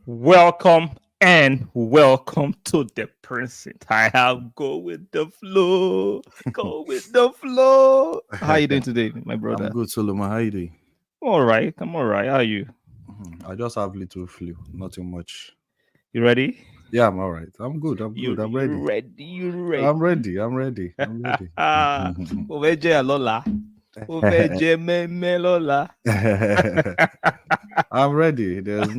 Welcome and welcome to the Princess. I have go with the flow. Go with the flow. How you doing today, my I'm brother? good, Solomon. How you doing? All right. I'm all right. How are you? I just have little flu, nothing much. You ready? Yeah, I'm all right. I'm good. I'm You good. I'm you ready. ready? You I'm ready? ready. I'm ready. I'm ready. Mo fẹ́ jẹ́ àlọ́la. Mo fẹ́ jẹ́ mẹ́mẹ́ lọ́la. I'm ready. There's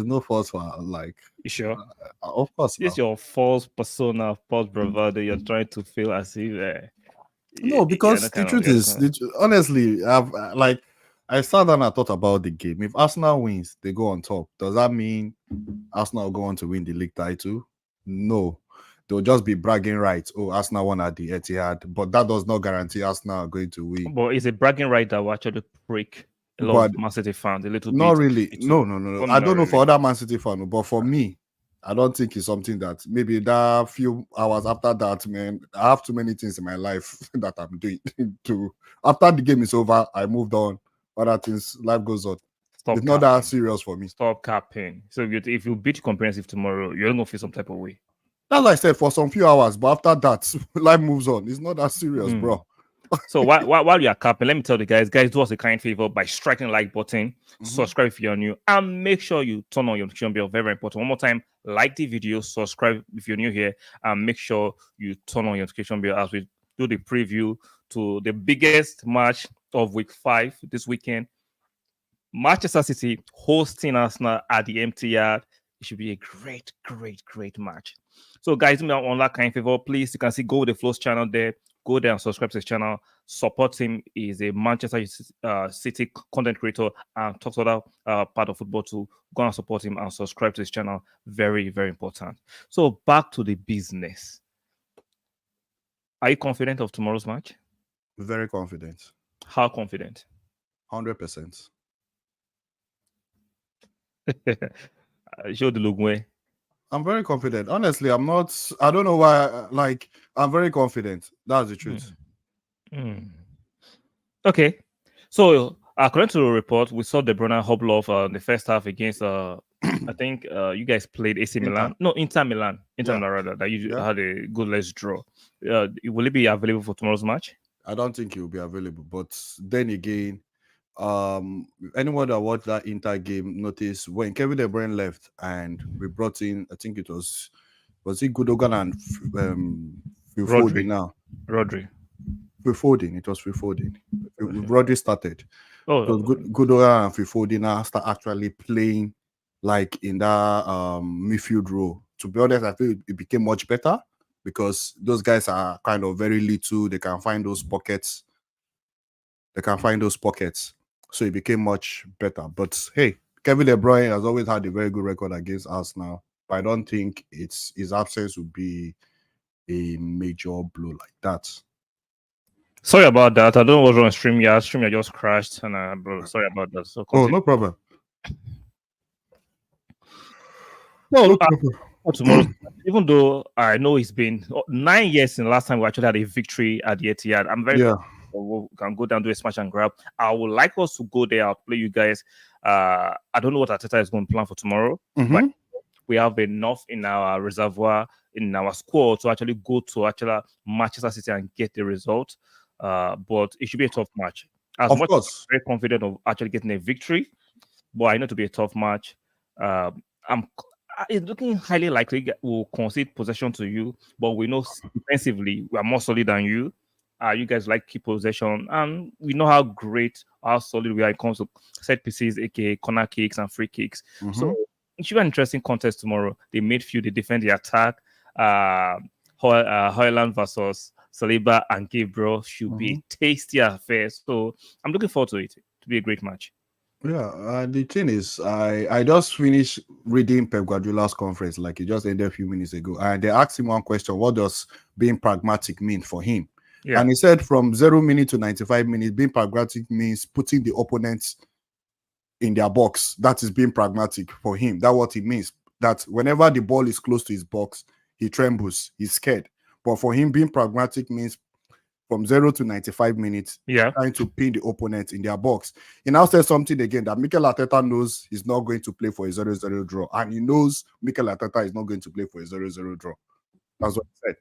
no force for like. You sure? Of course This now. your false persona, false bravado. You're trying to feel as if No, you're because not the kind of truth you're is, kind of honestly, I sat down and thought about the game. If Arsenal wins, they go on top. Does that mean Arsenal go on to win the league title? No. They'll just be bragging rights. Oh, Arsenal won at the Etihad. But that does not guarantee Arsenal are going to win. But it's a bragging right that will actually break a lot But of Man City fans a little not bit. really. It will, No, no, no, no. well, I not don't know for really. other Man City fans, but for me, I don't think it's something that maybe that few hours after that, man, I have too many things in my life that I'm doing to after the game is over, I moved on. Other things, life goes on. Stop It's not that capping. serious for me. Stop capping. So if you beat comprehensive tomorrow, you're gonna feel some type of way. That's like I said for some few hours, but after that, life moves on. It's not that serious, Hmm. bro. So while you are capping, let me tell the guys, do us a kind favor by striking the like button, subscribe if you're new, and make sure you turn on your notification bell. Very, very important. One more time, like the video, subscribe if you're new here, and make sure you turn on your notification bell as we do the preview to the biggest match of week 5 this weekend. Manchester City hosting Arsenal at the MTR. It should be a great, great, great match. So, guys, on that kind of favor, please, you can see Go with the Flows channel there. Go there and subscribe to his channel. Support him. He's a Manchester City content creator and talks about part of football too. Go and support him and subscribe to his channel. Very, very important. So, back to the business. Are you confident of tomorrow's match? Very confident. How confident? 100%. Show the look way. I'm very confident. Honestly, I'm not. I don't know why. Like, I'm very confident. That's the truth. Okay. So, according to the report, we saw De Bruyne hobble off in the first half against, I think you guys played AC Milan. Inter. No, Inter Milan. Inter Yeah. Milan, rather, that you Yeah. had a good let's draw. Will it be available for tomorrow's match? I don't think he will be available. But then again, anyone that watched that Inter game noticed when Kevin De Bruyne left and we brought in, I think it was it Gudogan and Phil Foden now. Rodri. Phil Foden. It was Phil Foden. Rodri started. Oh, So Gudogan and Phil Foden now start actually playing like in that midfield role. To be honest, I feel it became much better because those guys are kind of very little. They can find those pockets. So it became much better. But hey, Kevin De Bruyne has always had a very good record against Arsenal. But I don't think his absence would be a major blow like that. sorry about that. I don't know what's wrong with StreamYard. StreamYard just crashed, and bro, sorry about that. So, Oh, continue. no problem. So, tomorrow, even though I know it's been 9 years since the last time we actually had a victory at the Etihad, I'm very we can go down, do a smash and grab. I would like us to go there. I'll play you guys. I don't know what Arteta is going to plan for tomorrow, but we have enough in our reservoir, in our squad to actually go to actually Manchester City and get the result. But it should be a tough match. As Of much course. as I'm very confident of actually getting a victory, but I know it to be a tough match. It's looking highly likely we'll concede possession to you, but we know defensively we are more solid than you. You guys like keep possession, and we know how great, how solid we are when it comes to set pieces, aka corner kicks and free kicks. So it should be an interesting contest tomorrow. The midfield, they defend the attack. Højlund versus Saliba and Gabriel should be a tasty affair. So I'm looking forward to it. To be a great match. Yeah, the thing is, I just finished reading Pep Guardiola's conference, like it just ended a few minutes ago, and they asked him one question: what does being pragmatic mean for him? Yeah. And he said from 0 minutes to 95 minutes, being pragmatic means putting the opponents in their box. That is being pragmatic for him. That's what it means. That whenever the ball is close to his box, he trembles, he's scared. But for him, being pragmatic means from 0 to 95 minutes, Yeah. trying to pin the opponent in their box. He now says something again that Mikel Arteta knows he's not going to play for a 0-0 draw. And he knows Mikel Arteta is not going to play for a 0-0 draw. That's what he said.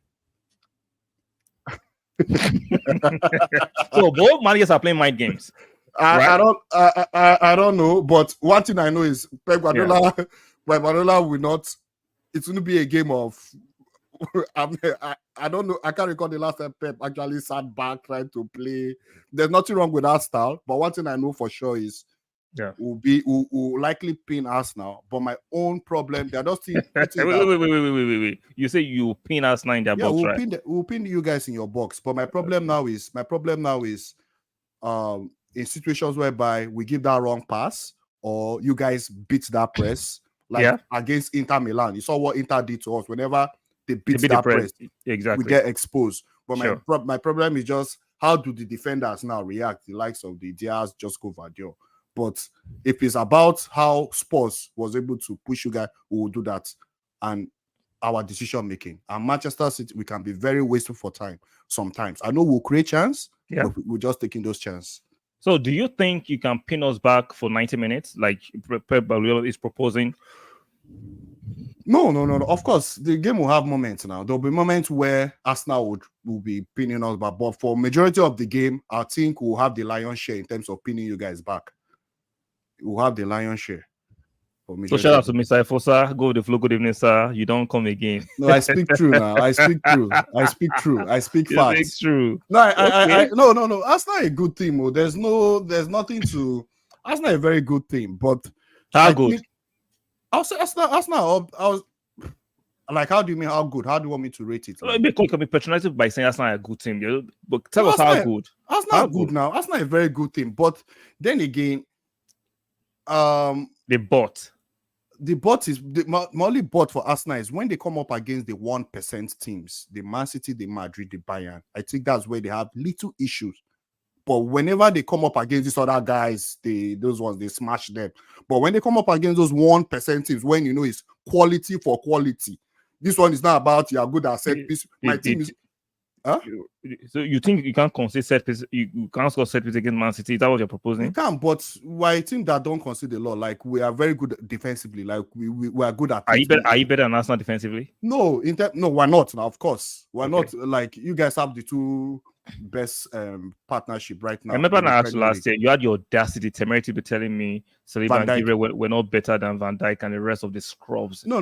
So both managers are playing mind games. I don't know, but one thing I know is Pep Guardiola, Pep Guardiola will not. It's going to be a game of. I don't know. I can't recall the last time Pep actually sat back trying to play. There's nothing wrong with that style, but one thing I know for sure is, will likely pin Arsenal. But my own problem, they're just still. Wait. You say you pin Arsenal in their box, right? We'll pin you guys in your box. But my problem now is, in situations whereby we give that wrong pass or you guys beat that press, against Inter Milan. You saw what Inter did to us whenever they beat that press. Exactly. We get exposed. But my problem is just, how do the defenders now react? The likes of the Diaz, Josko Vardiol. But if it's about how Spurs was able to push you guys, we will do that. And our decision making. And Manchester City, we can be very wasteful for time sometimes. I know we'll create chance, but we're just taking those chances. So do you think you can pin us back for 90 minutes like Pep Guardiola is proposing? No. Of course, the game will have moments now. There'll be moments where Arsenal will be pinning us back. But for majority of the game, I think we'll have the lion's share in terms of pinning you guys back. We'll have the lion's share. So shout out to Mr. Efosa. Go with the flow. Good evening, sir. You don't come again. No, I speak true now. I speak true. I speak facts. It's true. No, no. Arsenal a good team. Oh. There's nothing to. Arsenal a very good team, but how good? I'll say Arsenal. Like, how do you mean how good? How do you want me to rate it? Like? You can be patronizing by saying Arsenal a good team, but tell us how good. Arsenal good now. Arsenal a very good team, but then again, they bought. The bot is the only bot for Arsenal is when they come up against the 1% teams, the Man City, the Madrid, the Bayern. I think that's where they have little issues. But whenever they come up against these other guys, those ones they smash them. But when they come up against those 1% teams, when you know it's quality for quality, this one is not about you are good at set piece. My team is. Huh? So you think you can't concede set piece? You can't score set piece against Man City? Is that what you're proposing? You can, but we're a team that don't concede a lot. Like, we are very good defensively. Like, we are good at. Are you better than Arsenal defensively? No, no, we're not. Now, of course, we're not. Like, you guys have the two best partnership right now. I remember I asked last year, you had the audacity, temerity, to be telling me Saliba and Gabriel were not better than Van Dijk and the rest of the scrubs. No. I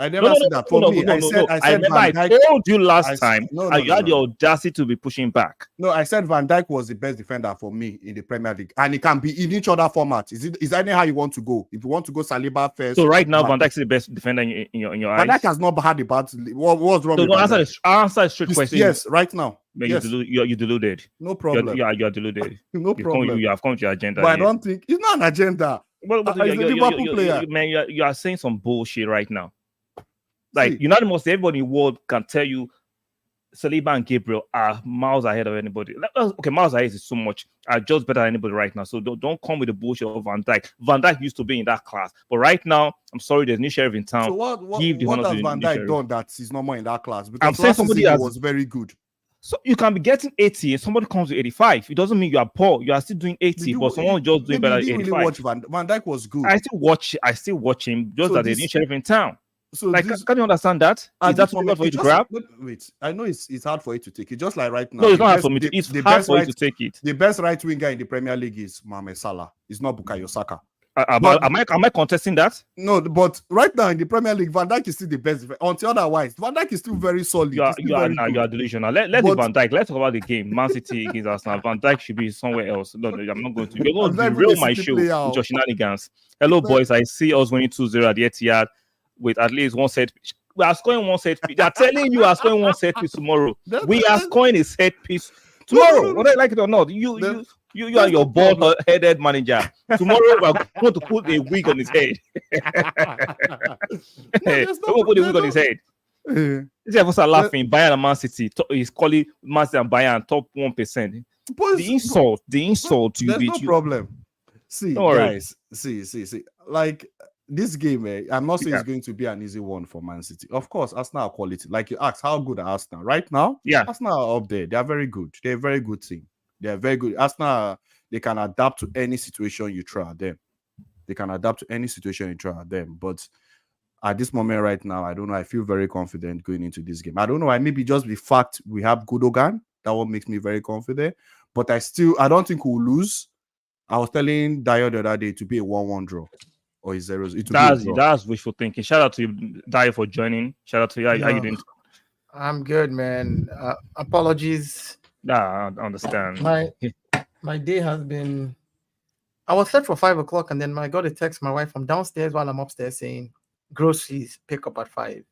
never said that. For me, I told you last time. You had the audacity to be pushing back. No, I said Van Dijk was the best defender for me in the Premier League, and it can be in each other format. Is that how you want to go? If you want to go Saliba first. So right now, Van Dijk is the best defender in your eyes. Van Dijk has not had the bad. What's wrong? So answer a straight question. Yes, right now. Yes. You're deluded. No problem. You're deluded. No problem. You have come to your agenda. But I don't think it's not an agenda. Well, you are saying some bullshit right now. Like, unanimously, everybody in the world can tell you Saliba and Gabriel are miles ahead of anybody. Okay, miles ahead is so much. Are just better than anybody right now. So don't come with the bullshit of Van Dijk. Van Dijk used to be in that class, but right now, I'm sorry, there's new sheriff in town. So what has Van Dijk done that he's not more in that class? Because I'm saying somebody was very good. So you can be getting 80 and somebody comes to 85. It doesn't mean you are poor. You are still doing 80, but someone just doing better than 85. Really watch Van Dijk was good. I still watch him just that there's new sheriff in town. So can you understand that? Is that too much for you to grab? Wait, I know it's hard for you to take it. Just like right now. No, it's not hard for me. It's hard for you to take it. The best right winger in the Premier League is Mohamed Salah. It's not Bukayo Saka. Am I contesting that? No, but right now in the Premier League, Van Dijk is still the best. Until otherwise, Van Dijk is still very solid. You are delusional. Let's Van Dijk. Let's talk about the game. Man City against Arsenal. Van Dijk should be somewhere else. No, I'm not going to. You're going to derail my show with your shenanigans. Hello, boys. I see us winning 2-0 at the Etihad with at least one set. We are scoring one set piece. They are telling you we are scoring one set piece tomorrow. We are scoring a set piece tomorrow. Whether you like it or not, you are your bald-headed manager. Tomorrow we're going to put a wig on his head. We're put a wig on his head. This is laughing. Bayern and Man City. He's calling Man City and Bayern top 1%. The insult. There's no problem. See, guys. See. Like, this game, I'm not saying Yeah. it's going to be an easy one for Man City. Of course, Arsenal are quality. Like you asked, how good are Arsenal right now? Yeah. Arsenal are up there. They are very good. They're a very good team. They are very good. Arsenal, they can adapt to any situation you throw at them. They can adapt to any situation you throw at them. But at this moment right now, I don't know. I feel very confident going into this game. I don't know. I maybe just the fact we have Gundogan. That one makes me very confident. But I don't think we'll lose. I was telling Dio the other day to be a 1-1 draw or a 0. It will be a draw. That's wishful thinking. Shout out to you, Dio, for joining. Shout out to you. How you doing? I'm good, man. Apologies. Nah, I understand. My day has been. I was set for 5 o'clock, and then I got a text my wife from downstairs while I'm upstairs saying, "Groceries pick up at 5."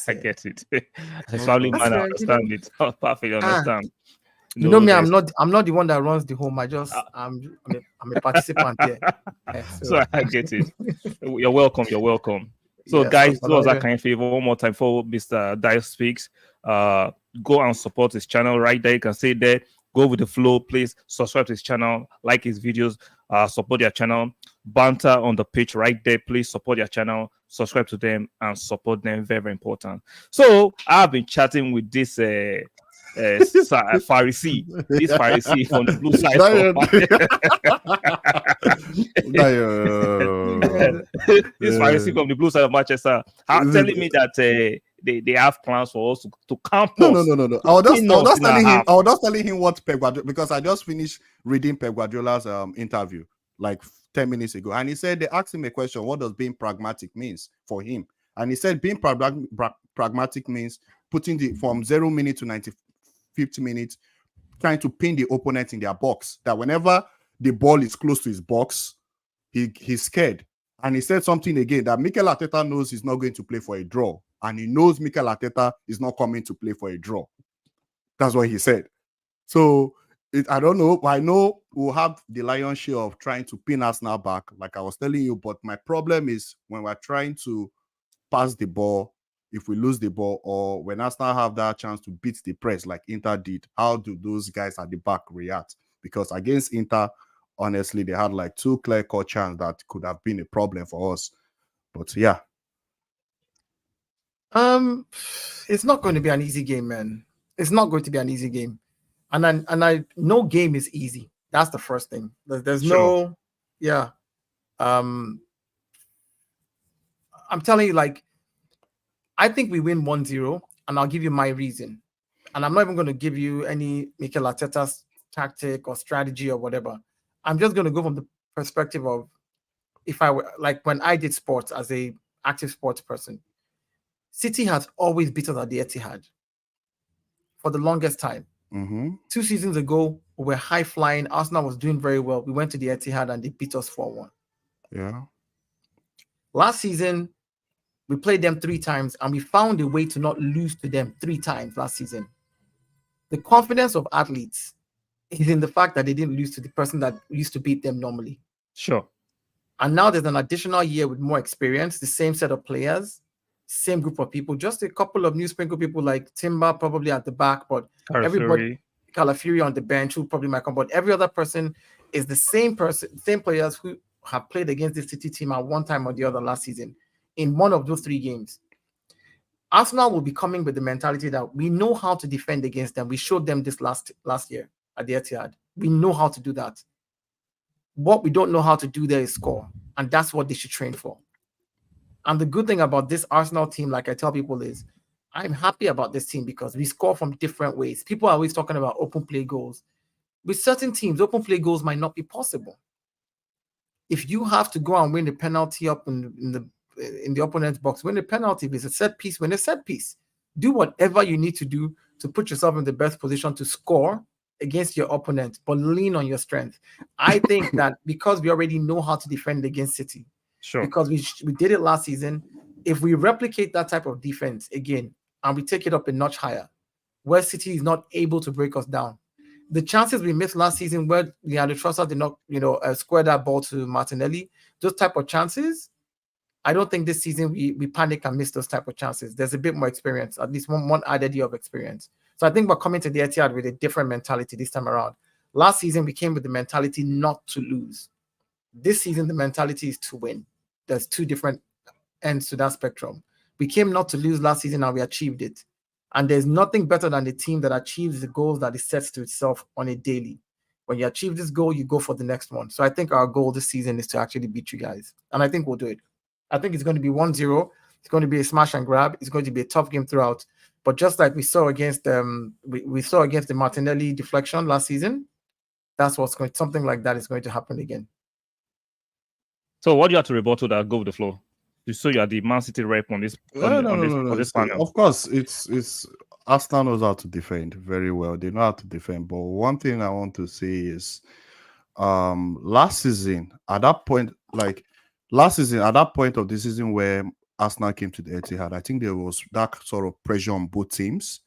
I get it. As family man, I understand it. Perfectly understand. You know me, I'm not the one that runs the home. I'm a participant here. So I get it. You're welcome. So yes, guys, do us that kind of favor one more time for Mr. Dio Speaks. Go and support his channel right there. You can say there. Go with the flow, please. Subscribe to his channel, like his videos, support their channel. Banter on the page right there. Please support their channel, subscribe to them, and support them. Very, very important. So I've been chatting with this Pharisee, from the blue side. This Pharisee from the blue side of Manchester, telling me that they have plans for us to camp us. No. I was just telling him what Pep Guardiola, because I just finished reading Pep Guardiola's interview like 10 minutes ago, and he said they asked him a question: what does being pragmatic means for him? And he said being pragmatic means putting from 0 minute to 50 minutes, trying to pin the opponent in their box. That whenever the ball is close to his box, he's scared. And he said something again that Mikel Arteta knows he's not going to play for a draw, and he knows Mikel Arteta is not coming to play for a draw. That's what he said. So I don't know. I know we'll have the lion's share of trying to pin Arsenal back, like I was telling you. But my problem is when we're trying to pass the ball, if we lose the ball, or when Arsenal have that chance to beat the press like Inter did, how do those guys at the back react? Because against Inter, honestly, they had like 2 clear-cut chances that could have been a problem for us. But yeah. It's not going to be an easy game, man. It's not going to be an easy game. And I no game is easy. That's the first thing. There's sure. I'm telling you, like, I think we win 1-0, and I'll give you my reason. And I'm not even going to give you any Mikel Arteta's tactic or strategy or whatever. I'm just going to go from the perspective of if I were, like, when I did sports as a active sports person, City has always beaten at the Etihad for the longest time. 2 seasons ago, we were high flying. Arsenal was doing very well. We went to the Etihad and they beat us 4-1. Yeah. Last season, we played them 3 times and we found a way to not lose to them 3 times last season. The confidence of athletes is in the fact that they didn't lose to the person that used to beat them normally. Sure. And now there's an additional year with more experience, the same set of players, same group of people, just a couple of new sprinkle people like Timber probably at the back, but everybody, Calafiori on the bench, who probably might come, but every other person is the same person, same players who have played against the City team at one time or the other last season in one of those 3 games. Arsenal will be coming with the mentality that we know how to defend against them. We showed them this last year at the Etihad. We know how to do that. What we don't know how to do there is score, and that's what they should train for. And the good thing about this Arsenal team, like I tell people, is I'm happy about this team because we score from different ways. People are always talking about open play goals. With certain teams, open play goals might not be possible. If you have to go and win the penalty up in the opponent's box, win the penalty. If it's a set piece, win a set piece. Do whatever you need to do to put yourself in the best position to score against your opponent, but lean on your strength. I think that because we already know how to defend against City, sure, because we did it last season, if we replicate that type of defense again and we take it up a notch higher, where City is not able to break us down, the chances we missed last season where Leandro Trossard did not, square that ball to Martinelli, those type of chances, I don't think this season we panic and miss those type of chances. There's a bit more experience, at least one added year of experience. So I think we're coming to the Etihad with a different mentality this time around. Last season, we came with the mentality not to lose. This season, the mentality is to win. there's two different ends to that spectrum. We came not to lose last season and we achieved it. And there's nothing better than the team that achieves the goals that it sets to itself on a daily. When you achieve this goal, you go for the next one. So I think our goal this season is to actually beat you guys. And I think we'll do it. I think it's going to be 1-0. It's going to be a smash and grab. It's going to be a tough game throughout. But just like we saw against we saw against the Martinelli deflection last season, that's what's going. Something like that is going to happen again. So what do you have to rebuttal that go with the flow? You saw you are the Man City rep on this this panel. Of course, it's Arsenal knows how to defend very well. They know how to defend. But one thing I want to say is, last season at that point of the season where Arsenal came to the Etihad, I think there was that sort of pressure on both teams.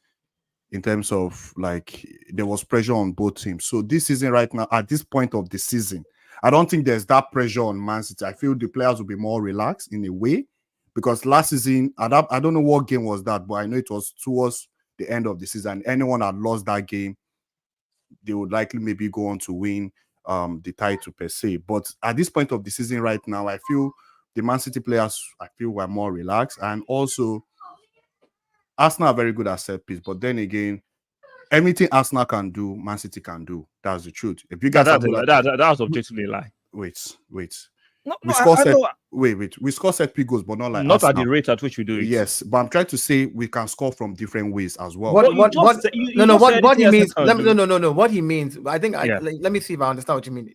In terms of there was pressure on both teams. So this season, right now, at this point of the season, I don't think there's that pressure on Man City. I feel the players will be more relaxed in a way, because last season, I don't know what game was that, but I know it was towards the end of the season. Anyone that lost that game, they would likely maybe go on to win the title per se. But at this point of the season right now, I feel the Man City players, were more relaxed. And also, Arsenal are very good at set piece. But then again, anything Arsenal can do, Man City can do. That's the truth. If you guys that was objectively a lie. Wait. No, we score set piece goals, but not like not Arsenal. At the rate at which we do it. Yes, but I'm trying to say we can score from different ways as well. What he means? No. What he means? I think let me see if I understand what you mean.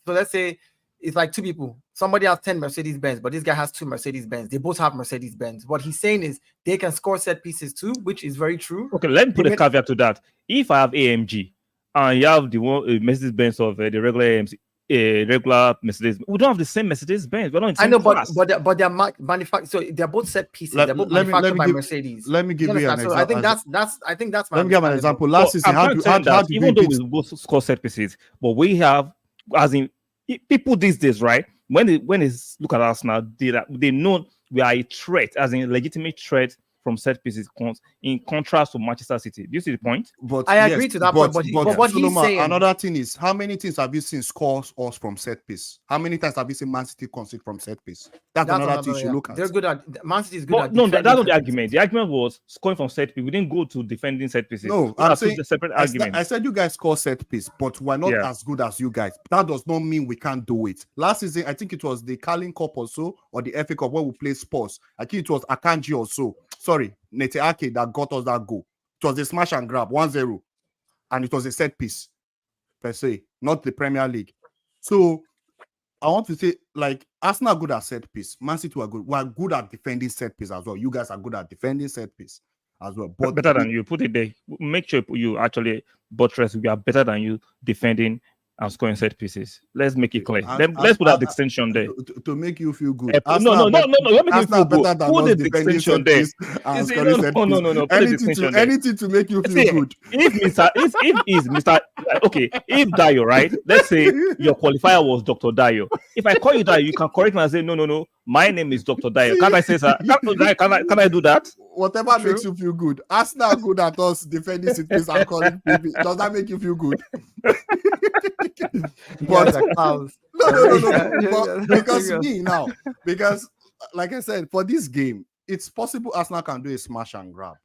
So let's say it's like two people. Somebody has 10 Mercedes-Benz, but this guy has 2 Mercedes-Benz. They both have Mercedes-Benz. What he's saying is they can score set pieces too, which is very true. Okay, let me put a caveat to that. If I have AMG and you have the one Mercedes-Benz of the regular AMC, regular Mercedes, we don't have the same Mercedes-Benz. We're not in the same class. but they're manufactured. So they're both set pieces. They're both manufactured by Mercedes. Let me give you an example. So I think that's. Let me give an example. Last season, how do even though we both score set pieces, but we have, as in people these days, right? When they look at us now, they know we are a threat, as in a legitimate threat from set pieces, in contrast to Manchester City. Do you see the point? But I agree to that point. But what Solomon, he's saying, another thing is, how many things have you seen score us from set piece? How many times have you seen Man City concede from set piece? That's another thing you should look at. They're good at Man City is good at. No, that's not the argument. The argument was scoring from set piece. We didn't go to defending set pieces. No, I'm saying a separate argument. I said you guys score set piece, but we're not as good as you guys. That does not mean we can't do it. Last season, I think it was the Carling Cup or so, or the FA Cup where we played Spurs. I think it was Akanji or so. Sorry, Nete Ake that got us that goal. It was a smash and grab, 1-0. And it was a set piece, per se, not the Premier League. So, I want to say, Arsenal are good at set piece. Man City are good. We're good at defending set piece as well. You guys are good at defending set piece as well. But better than you. Put it there. Make sure you actually buttress. We are better than you defending and scoring set pieces. Let's make it clear. Let's put that distinction there. To make you feel good. No. Let me make you feel good. Put the distinction there. No. Anything to make you feel good. If Dayo, right? Let's say your qualifier was Dr. Dayo. If I call you Dayo, you can correct me and say, no. My name is Dr. Dayo. Can't I say that? Can I do that? Whatever makes you feel good. Arsenal are good at us defending cities and calling people. Does that make you feel good? But no. Because like I said, for this game, it's possible Arsenal can do a smash and grab.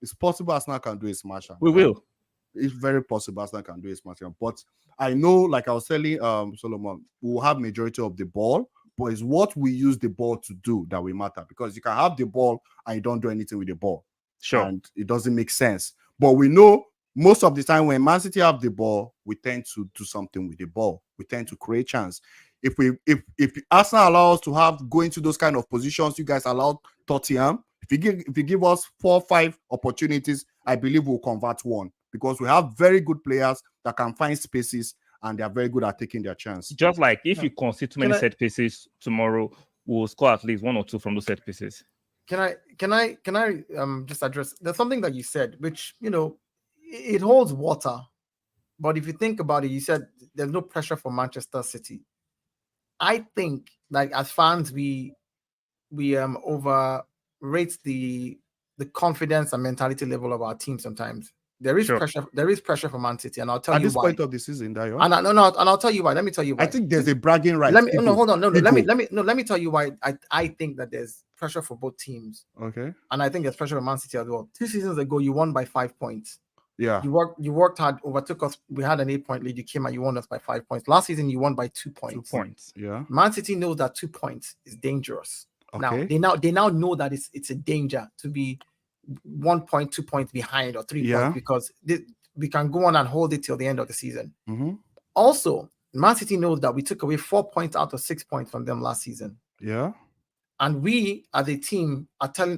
It's possible Arsenal can do a smash and grab. We will. It's very possible Arsenal can do a smash and grab. But I know, like I was telling Solomon, we will have majority of the ball, but it's what we use the ball to do that will matter. Because you can have the ball and you don't do anything with the ball. Sure. And it doesn't make sense. But we know most of the time when Man City have the ball, we tend to do something with the ball. We tend to create chance. If Arsenal allow us to go into those kind of positions, you guys allow Tottenham. If you give us 4 or 5 opportunities, I believe we'll convert one, because we have very good players that can find spaces and they are very good at taking their chance. Just like if you concede too many set pieces tomorrow, we'll score at least 1 or 2 from those set pieces. Can I just address? There's something that you said, which it holds water, but if you think about it, you said there's no pressure for Manchester City. I think, as fans, we overrate the confidence and mentality level of our team sometimes. There is pressure. There is pressure for Man City, and I'll tell you why. At this point of the season, Dayo. And I'll tell you why. Let me tell you why. I think there's a bragging right. Let me tell you why I think that there's pressure for both teams. Okay. And I think there's pressure for Man City as well. 2 seasons ago, you won by 5 points. Yeah. You worked hard, overtook us. We had an 8-point lead. You came and you won us by 5 points. Last season, you won by 2 points. 2 points. Yeah. Man City knows that 2 points is dangerous. Okay. Now they now know that it's a danger to be 1 point, 2 points behind or 3 points because we can go on and hold it till the end of the season. Mm-hmm. Also, Man City knows that we took away 4 points out of 6 points from them last season. Yeah. And we as a team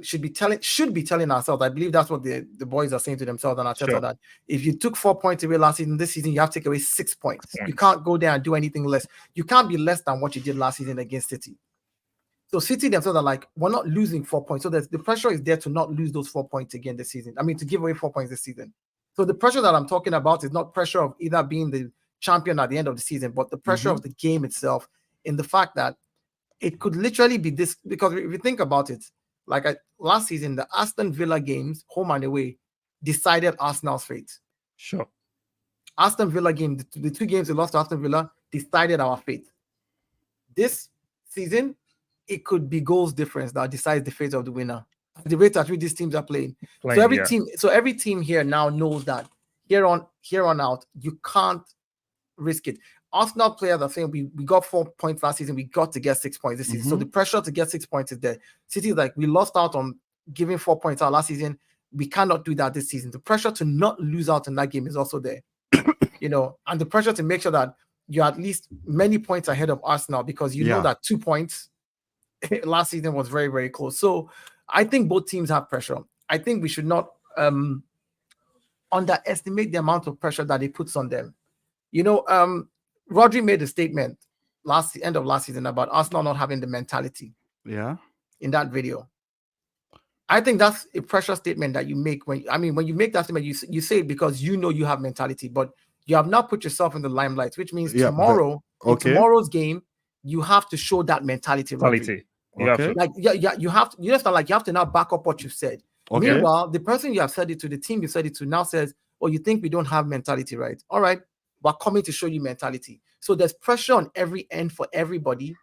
should be telling ourselves, I believe that's what the boys are saying to themselves and Arteta, that if you took 4 points away last season, this season you have to take away 6 points. You can't go there and do anything less. You can't be less than what you did last season against City. So City themselves are like, we're not losing 4 points. So the pressure is there to not lose those 4 points again this season. I mean, to give away 4 points this season. So the pressure that I'm talking about is not pressure of either being the champion at the end of the season, but the pressure of the game itself, in the fact that it could literally be this, because if you think about it, like last season, the Aston Villa games, home and away, decided Arsenal's fate. Sure. Aston Villa game, the 2 games we lost to Aston Villa, decided our fate. This season, it could be goals difference that decides the fate of the winner. The rate at which these teams are playing. So every team here now knows that here on out, you can't risk it. Arsenal players are saying we got 4 points last season, we got to get 6 points this season. So the pressure to get 6 points is there. City, like, we lost out on giving 4 points out last season. We cannot do that this season. The pressure to not lose out in that game is also there. And the pressure to make sure that you're at least many points ahead of Arsenal, because you know that 2 points last season was very, very close. So I think both teams have pressure. I think we should not underestimate the amount of pressure that it puts on them. Rodri made a statement end of last season about Arsenal not having the mentality. Yeah. In that video. I think that's a pressure statement that you make when you make that statement, you say it because you know you have mentality, but you have not put yourself in the limelight, which means tomorrow, in tomorrow's game, you have to show that mentality. You have to now back up what you said. Okay. Meanwhile, the person you have said it to, the team you said it to, now says, "Oh, you think we don't have mentality, right? All right, we're coming to show you mentality." So there's pressure on every end for everybody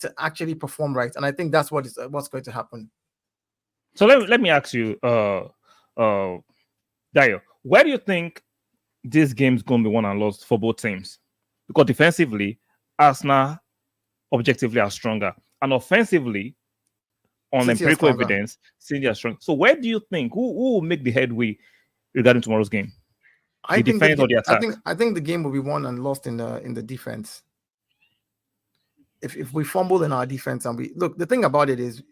to actually perform right, and I think that's what's going to happen. So let me ask you, Dayo, where do you think this game's going to be won and lost for both teams? Because defensively, Arsenal objectively are stronger, and offensively, on empirical evidence, City are strong. So where do you think who will make the headway regarding tomorrow's game? I think the game will be won and lost in the defense. If we fumble in our defense, and the thing about it is,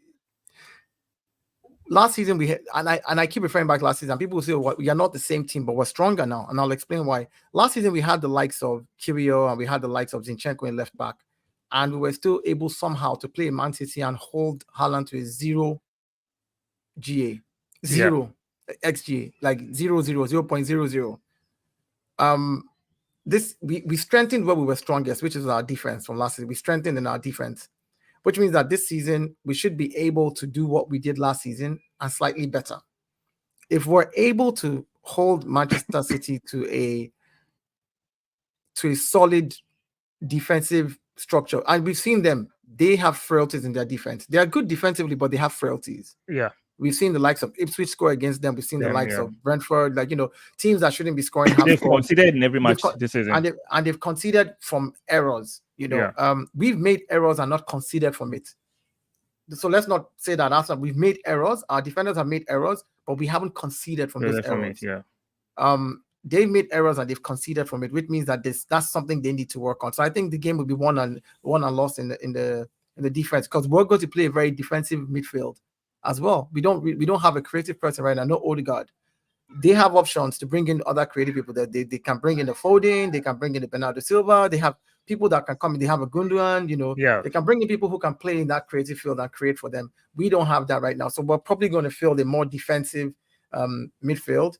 last season we had, and I keep referring back to last season. People say, well, we are not the same team, but we're stronger now, and I'll explain why. Last season we had the likes of Kiwior and we had the likes of Zinchenko in left back, and we were still able somehow to play Man City and hold Haaland to a 0 XGA, like 0.00. We strengthened where we were strongest, which is our defense from last season. We strengthened in our defense, which means that this season we should be able to do what we did last season and slightly better. If we're able to hold Manchester City to a solid defensive structure, and we've seen them, they have frailties in their defense. They are good defensively, but they have frailties. Yeah. We've seen the likes of Ipswich score against them. We've seen the likes of Brentford, teams that shouldn't be scoring. They've conceded in every match this season. And they've conceded from errors. We've made errors and not conceded from it. So let's not say that after we've made errors, our defenders have made errors, but we haven't conceded from those errors. They've made errors and they've conceded from it, which means that that's something they need to work on. So I think the game will be won and lost in the defense, because we're going to play a very defensive midfield as well. We don't have a creative person right now. No Odegaard. They have options to bring in other creative people that they can bring in the Foden, they can bring in the Bernardo Silva. They have people that can come in. They have a Gundogan. They can bring in people who can play in that creative field and create for them. We don't have that right now, so we're probably going to field a more defensive midfield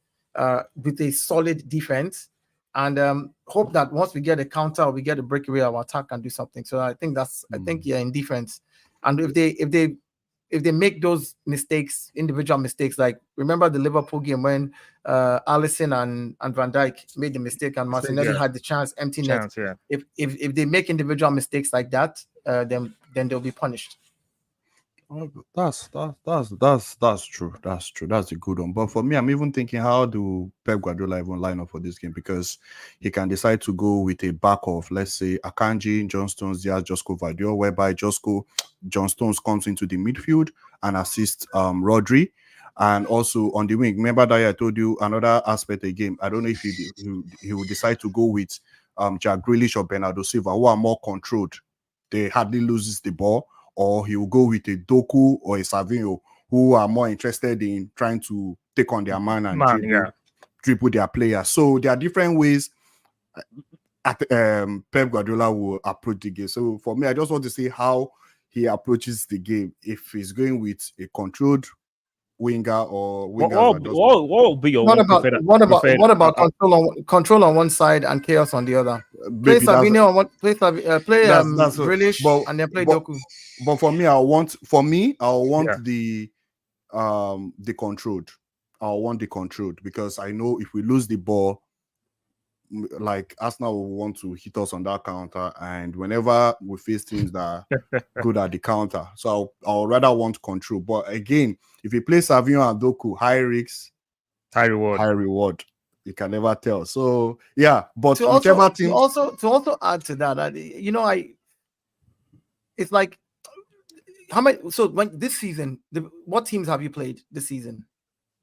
with a solid defense, and hope that once we get a counter, we get a breakaway, our attack can do something. So I think in defense, and if if they make those mistakes, individual mistakes, like remember the Liverpool game when Alisson and Van Dijk made the mistake and Martinelli had the chance, empty net. Yeah. If they make individual mistakes like that, then they'll be punished. That's true. That's true. That's a good one. But for me, I'm even thinking, how do Pep Guardiola even line up for this game? Because he can decide to go with a back of, let's say, Akanji, John Stones, Diaz, Josko Vardio, whereby John Stones comes into the midfield and assists Rodri. And also on the wing, remember that I told you another aspect of the game. I don't know if he will decide to go with Jack Grealish or Bernardo Silva, who are more controlled. They hardly loses the ball. Or he will go with a Doku or a Savinho, who are more interested in trying to take on their man and dribble their players. So there are different ways Pep Guardiola will approach the game. So for me, I just want to see how he approaches the game. If he's going with a controlled winger or winger. What will be your what about control on one side and chaos on the other? Play Savinho on one, play Grealish, and then play Doku. But for me, I want the controlled. I want the controlled, because I know if we lose the ball, like Arsenal will want to hit us on that counter, and whenever we face teams that are good at the counter, so I'll rather want control. But again, if you play Savinho and Doku, high risk, high reward. You can never tell. So yeah, but whichever team. To also add to that, it's like how many. So when this season, what teams have you played this season?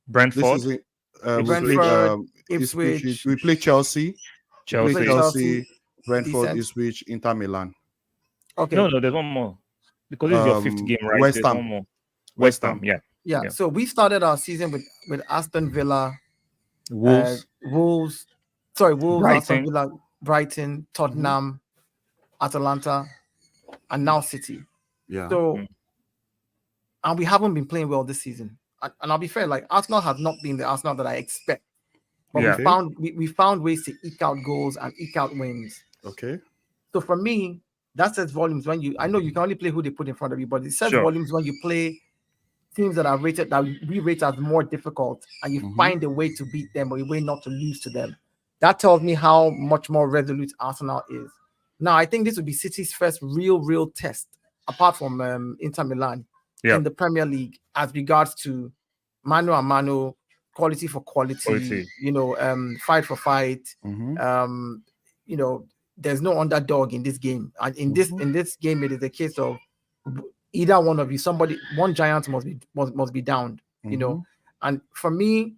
Brentford. Brentford, Ipswich. We play Chelsea. Chelsea, Brentford, Ipswich, Inter Milan. Okay. No, there's one more. Because this is your fifth game, right? West Ham. One more. West Ham, yeah. So we started our season with Aston Villa, Wolves, Brighton. Brighton. Aston Villa, Brighton, Tottenham, Atalanta, and now City. Yeah. So, and we haven't been playing well this season. And I'll be fair, like Arsenal has not been the Arsenal that I expect. But we found ways to eke out goals and eke out wins. Okay. So for me, that says volumes when I know you can only play who they put in front of you, but it says volumes when you play teams that we rate as more difficult, and you find a way to beat them or a way not to lose to them. That tells me how much more resolute Arsenal is. Now, I think this would be City's first real test, apart from Inter Milan, in the Premier League, as regards to mano a mano, quality for quality. Fight for fight. There's no underdog in this game, and in this game, it is a case of either one of you, one giant must be downed. And for me,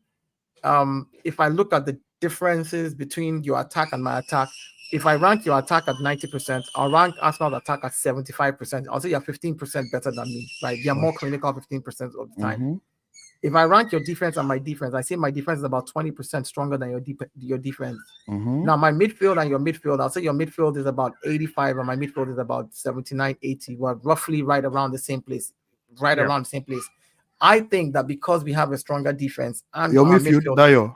if I look at the differences between your attack and my attack, if I rank your attack at 90%, I'll rank Arsenal's attack at 75%. I'll say you're 15% better than me. Right? You're more clinical 15% of the time. If I rank your defense and my defense, I say my defense is about 20% stronger than your defense. Now, my midfield and your midfield, I'll say your midfield is about 85 and my midfield is about 79, 80. We're roughly right around the same place. Around the same place. I think that because we have a stronger defense and your midfield, Dayo.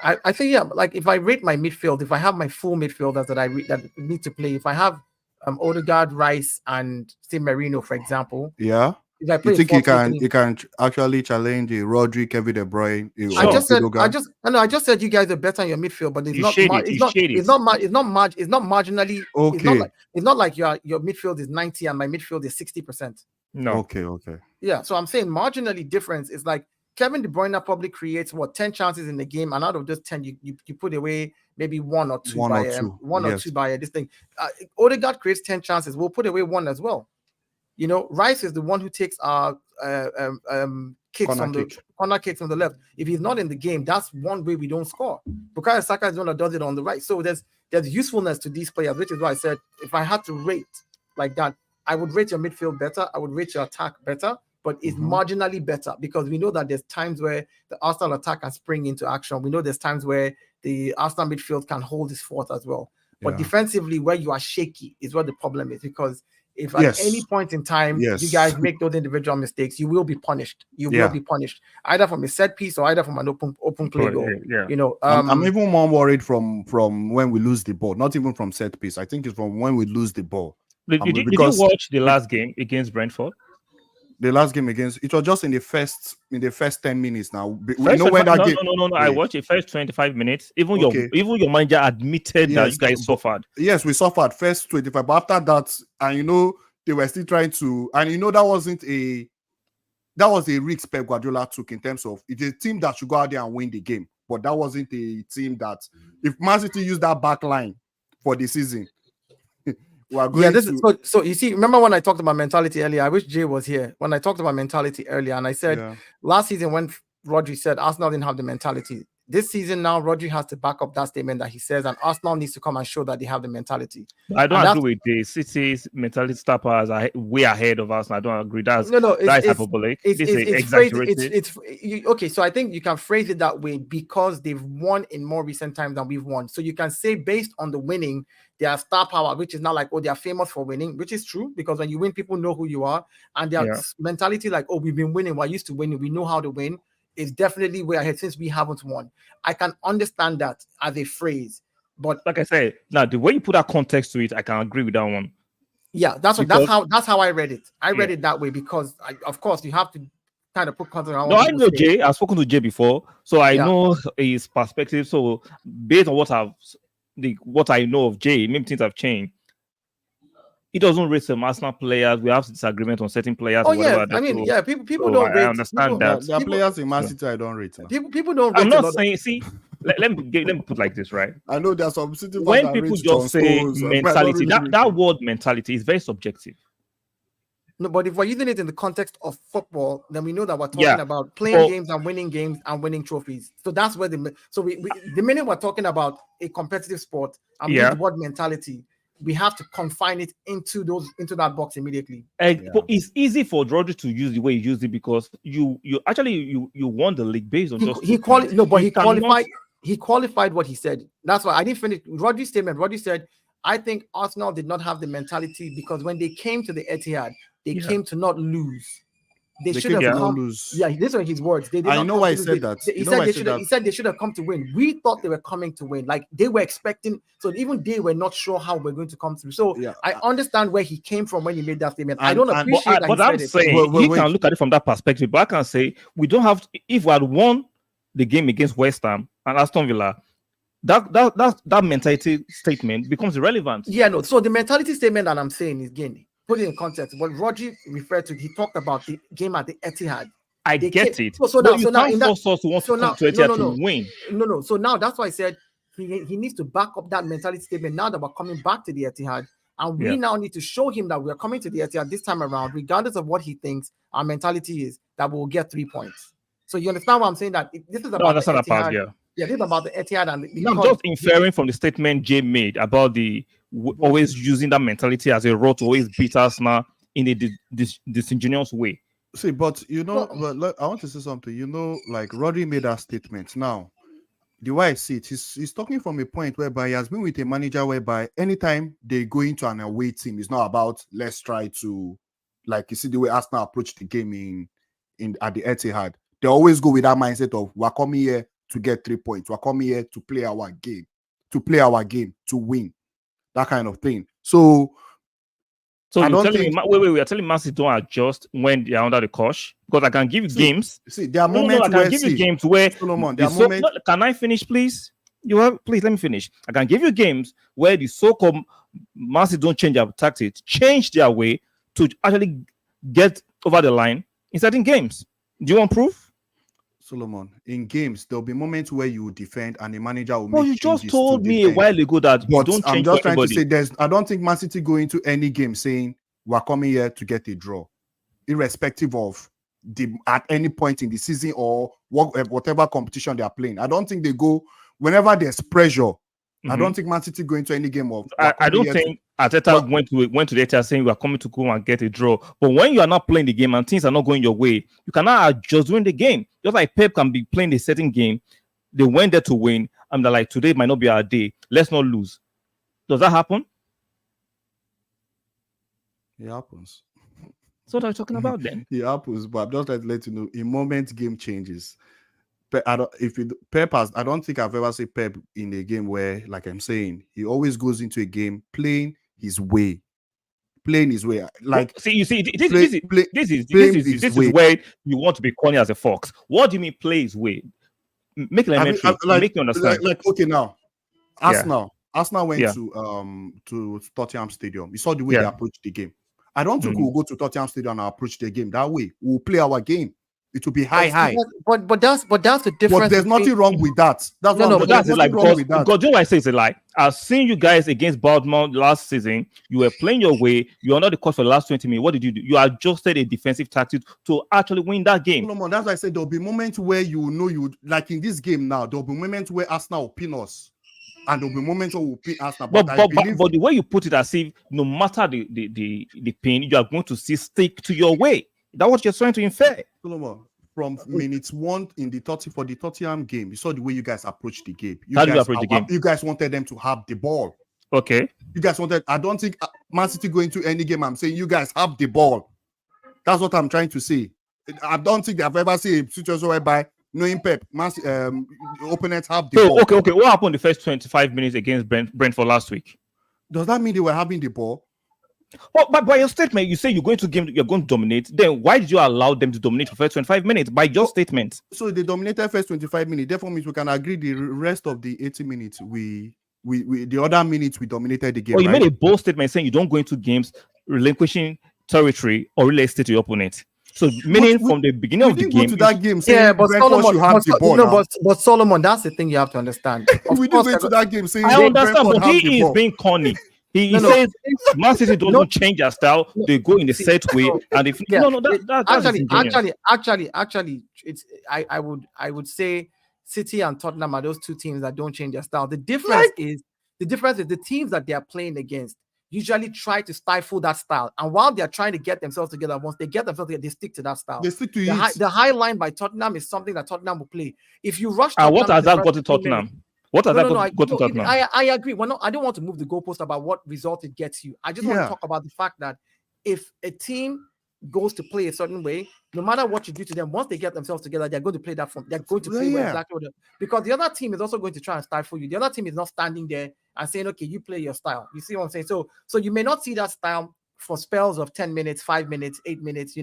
I think, like if I rate my midfield, if I have my full midfielders that need to play, if I have Odegaard, Rice, and say Merino, for example. Yeah. If I play you think you can actually challenge Rodri, Kevin De Bruyne? I just said you guys are better in your midfield, but it's not marginally okay. It's not like your midfield is 90 and my midfield is 60%. No. Okay. Yeah, so I'm saying marginally difference is like Kevin De Bruyne probably creates 10 chances in the game, and out of those 10, you put away maybe one or two by this thing. Odegaard creates 10 chances. We'll put away one as well. Rice is the one who takes our corner kicks from the left. If he's not in the game, that's one way we don't score. Bukayo Saka is the one that does it on the right. So there's usefulness to these players, which is why I said if I had to rate like that, I would rate your midfield better. I would rate your attack better, but it's marginally better because we know that there's times where the Arsenal attack can spring into action. We know there's times where the Arsenal midfield can hold his fort as well. But defensively, where you are shaky is what the problem is, because if at any point in time you guys make those individual mistakes, you will be punished. You will be punished either from a set piece or either from an open play goal. I'm even more worried from when we lose the ball, not even from set piece. I think it's from when we lose the ball. Did you watch the last game against Brentford? The last game against it was just in the first 10 minutes. Now First you know when 25 that no, game. no. I Wait. watched the first 25 minutes. Even Okay. your manager admitted that Yes, you guys suffered. Yes, we suffered first 25, but after that, and you know they were still trying to, and you know that was a risk Pep Guardiola took in terms of it's a team that should go out there and win the game, but that wasn't a team that if Man City used that back line for the season. So you see, remember when I talked about mentality earlier? I wish Jay was here when I talked about mentality earlier, and I said last season when Rodri said Arsenal didn't have the mentality. This season now, Rodri has to back up that statement that he says, and Arsenal needs to come and show that they have the mentality. I don't agree with the City's mentality star powers are way ahead of us. I don't agree. That's hyperbolic. It's exaggerated. Okay, so I think you can phrase it that way because they've won in more recent times than we've won. So you can say based on the winning, their star power, which is not like, oh, they are famous for winning, which is true because when you win, people know who you are, and their mentality like, oh, we've been winning, we're used to winning, we know how to win. Is definitely way ahead since we haven't won. I can understand that as a phrase, but like I said, now the way you put that context to it, I can agree with that one. Yeah, that's how I read it. I read it that way because, of course, you have to kind of put context around. No, I know Jay. I've spoken to Jay before, so I know his perspective. So based on what I know of Jay, maybe things have changed. He doesn't rate some Arsenal players. We have disagreement on certain players. Oh yeah, I mean, people don't rate. I understand that. There are players in Man City I don't rate. People don't rate. I'm not saying. See, let me put like this, right? I know there's some City when people just say mentality, that word mentality is very subjective. No, but if we're using it in the context of football, then we know that we're talking about playing games and winning trophies. So that's where the minute we're talking about a competitive sport and use the word mentality, we have to confine it into that box immediately. But it's easy for Rodri to use the way he used it because you won the league based on he qualified what he said. That's why I didn't finish Rodri's statement. Rodri said, I think Arsenal did not have the mentality because when they came to the Etihad, they came to not lose. They should have come. Lose. Yeah, these are his words. They did I know why he said that. He said they should have come to win. We thought they were coming to win. Like they were expecting. So even they were not sure how we're going to come through. So I understand where he came from when he made that statement. I don't appreciate that. But I'm saying he can look at it from that perspective. But I can say we don't have. If we had won the game against West Ham and Aston Villa, that mentality statement becomes irrelevant. Yeah, no. So the mentality statement that I'm saying is again. Put it in context. What Rodri referred to, he talked about the game at the Etihad. I get it. So now to win. No. So now that's why I said he needs to back up that mentality statement now that we're coming back to the Etihad. And we now need to show him that we're coming to the Etihad this time around, regardless of what he thinks our mentality is, that we'll get 3 points. So you understand what I'm saying? That this is about that's not about this is about the Etihad. And I'm just inferring from the statement Jay made about the always using that mentality as a role to always beat Arsenal in a disingenuous way. See, but I want to say something. Like Rodri made that statement. Now, the way I see it, he's talking from a point whereby he has been with a manager whereby anytime they go into an away team, it's not about let's try to, like you see the way Arsenal approach the game at the Etihad. They always go with that mindset of we're coming here to get 3 points. We're coming here to play our game, to win. That kind of thing. So you're telling me, we're telling Man City don't adjust when they're under the cosh? Because I can give you games. See, there are moments where I can give you games where Solomon, there are moments. Can I finish, please? Please let me finish. I can give you games where the so-called Man City don't change their tactics, change their way to actually get over the line in certain games. Do you want proof? Solomon, in games, there'll be moments where you defend and the manager will make changes. You just told me a while ago that you don't change. I'm just trying to say I don't think Man City go into any game saying we're coming here to get a draw, irrespective of at any point in the season or whatever competition they are playing. I don't think they go whenever there's pressure. I don't think Man City go into any game of. I don't think Arteta went to the Etihad saying we are coming to go and get a draw. But when you are not playing the game and things are not going your way, you cannot adjust during the game. Just like Pep can be playing a certain game, they went there to win, and they're like, today might not be our day. Let's not lose. Does that happen? It happens. So what are you talking about then? It happens, but I'm just trying to let you know, in moment game changes. I don't think I've ever seen Pep in a game where, like I'm saying, he always goes into a game playing his way, playing his way. Like, see, you see, this is where you want to be corny as a fox. What do you mean play his way? Make it elementary. Make you understand. Like okay, now Arsenal went to Tottenham Stadium. You saw the way they approached the game. I don't think we'll go to Tottenham Stadium and approach the game that way. We'll play our game. It will be high. But that's the difference. But there's nothing wrong with that. That's but that's like because do I say it's a lie? I've seen you guys against Bournemouth last season. You were playing your way. You are not the coach for the last 20 minutes. What did you do? You adjusted a defensive tactic to actually win that game. No, that's why I said there'll be moments where you know you like in this game now. There'll be moments where Arsenal will pin us. And there'll be moments where we'll pin Arsenal. But the way you put it, as if no matter the pin, you are going to stick to your way. That's what you're trying to infer. From minutes 1 in the 30 for the Tottenham game, you saw the way you guys approached the game. How did you approach the game? You guys wanted them to have the ball. Okay. You guys wanted. I don't think Man City going to any game. I'm saying you guys have the ball. That's what I'm trying to say. I don't think I've ever seen a situation whereby knowing Pep, opponents have the ball. Okay. What happened the first 25 minutes against Brentford last week? Does that mean they were having the ball? Well, but by your statement, you say you're going to dominate. Then why did you allow them to dominate for first 25 minutes? By your statement. So they dominated first 25 minutes. Therefore, means we can agree the rest of the 80 minutes we the other minutes we dominated the game. Well, you made a bold statement saying you don't go into games relinquishing territory or real estate to your opponent. So meaning from the beginning of the game, go to that game saying but Solomon, should have the ball. But Solomon, that's the thing you have to understand. We didn't go to that game saying I understand, but he is being corny. He says Man City doesn't change their style; they go in the set way. And if actually, it's I would say City and Tottenham are those two teams that don't change their style. The difference is the teams that they are playing against usually try to stifle that style, and while they are trying to get themselves together, once they get themselves together, they stick to that style. They stick to the high line by Tottenham is something that Tottenham will play. If you rush, and what has that got to Tottenham? What has that got to Tottenham? I agree. I don't want to move the goalpost about what result it gets you. I just want to talk about the fact that if a team goes to play a certain way, no matter what you do to them, once they get themselves together, they're going to play that from. They're going to play exactly because the other team is also going to try and stifle you. The other team is not standing there and saying, "Okay, you play your style." You see what I'm saying? So you may not see that style for spells of 10 minutes, 5 minutes, 8 minutes,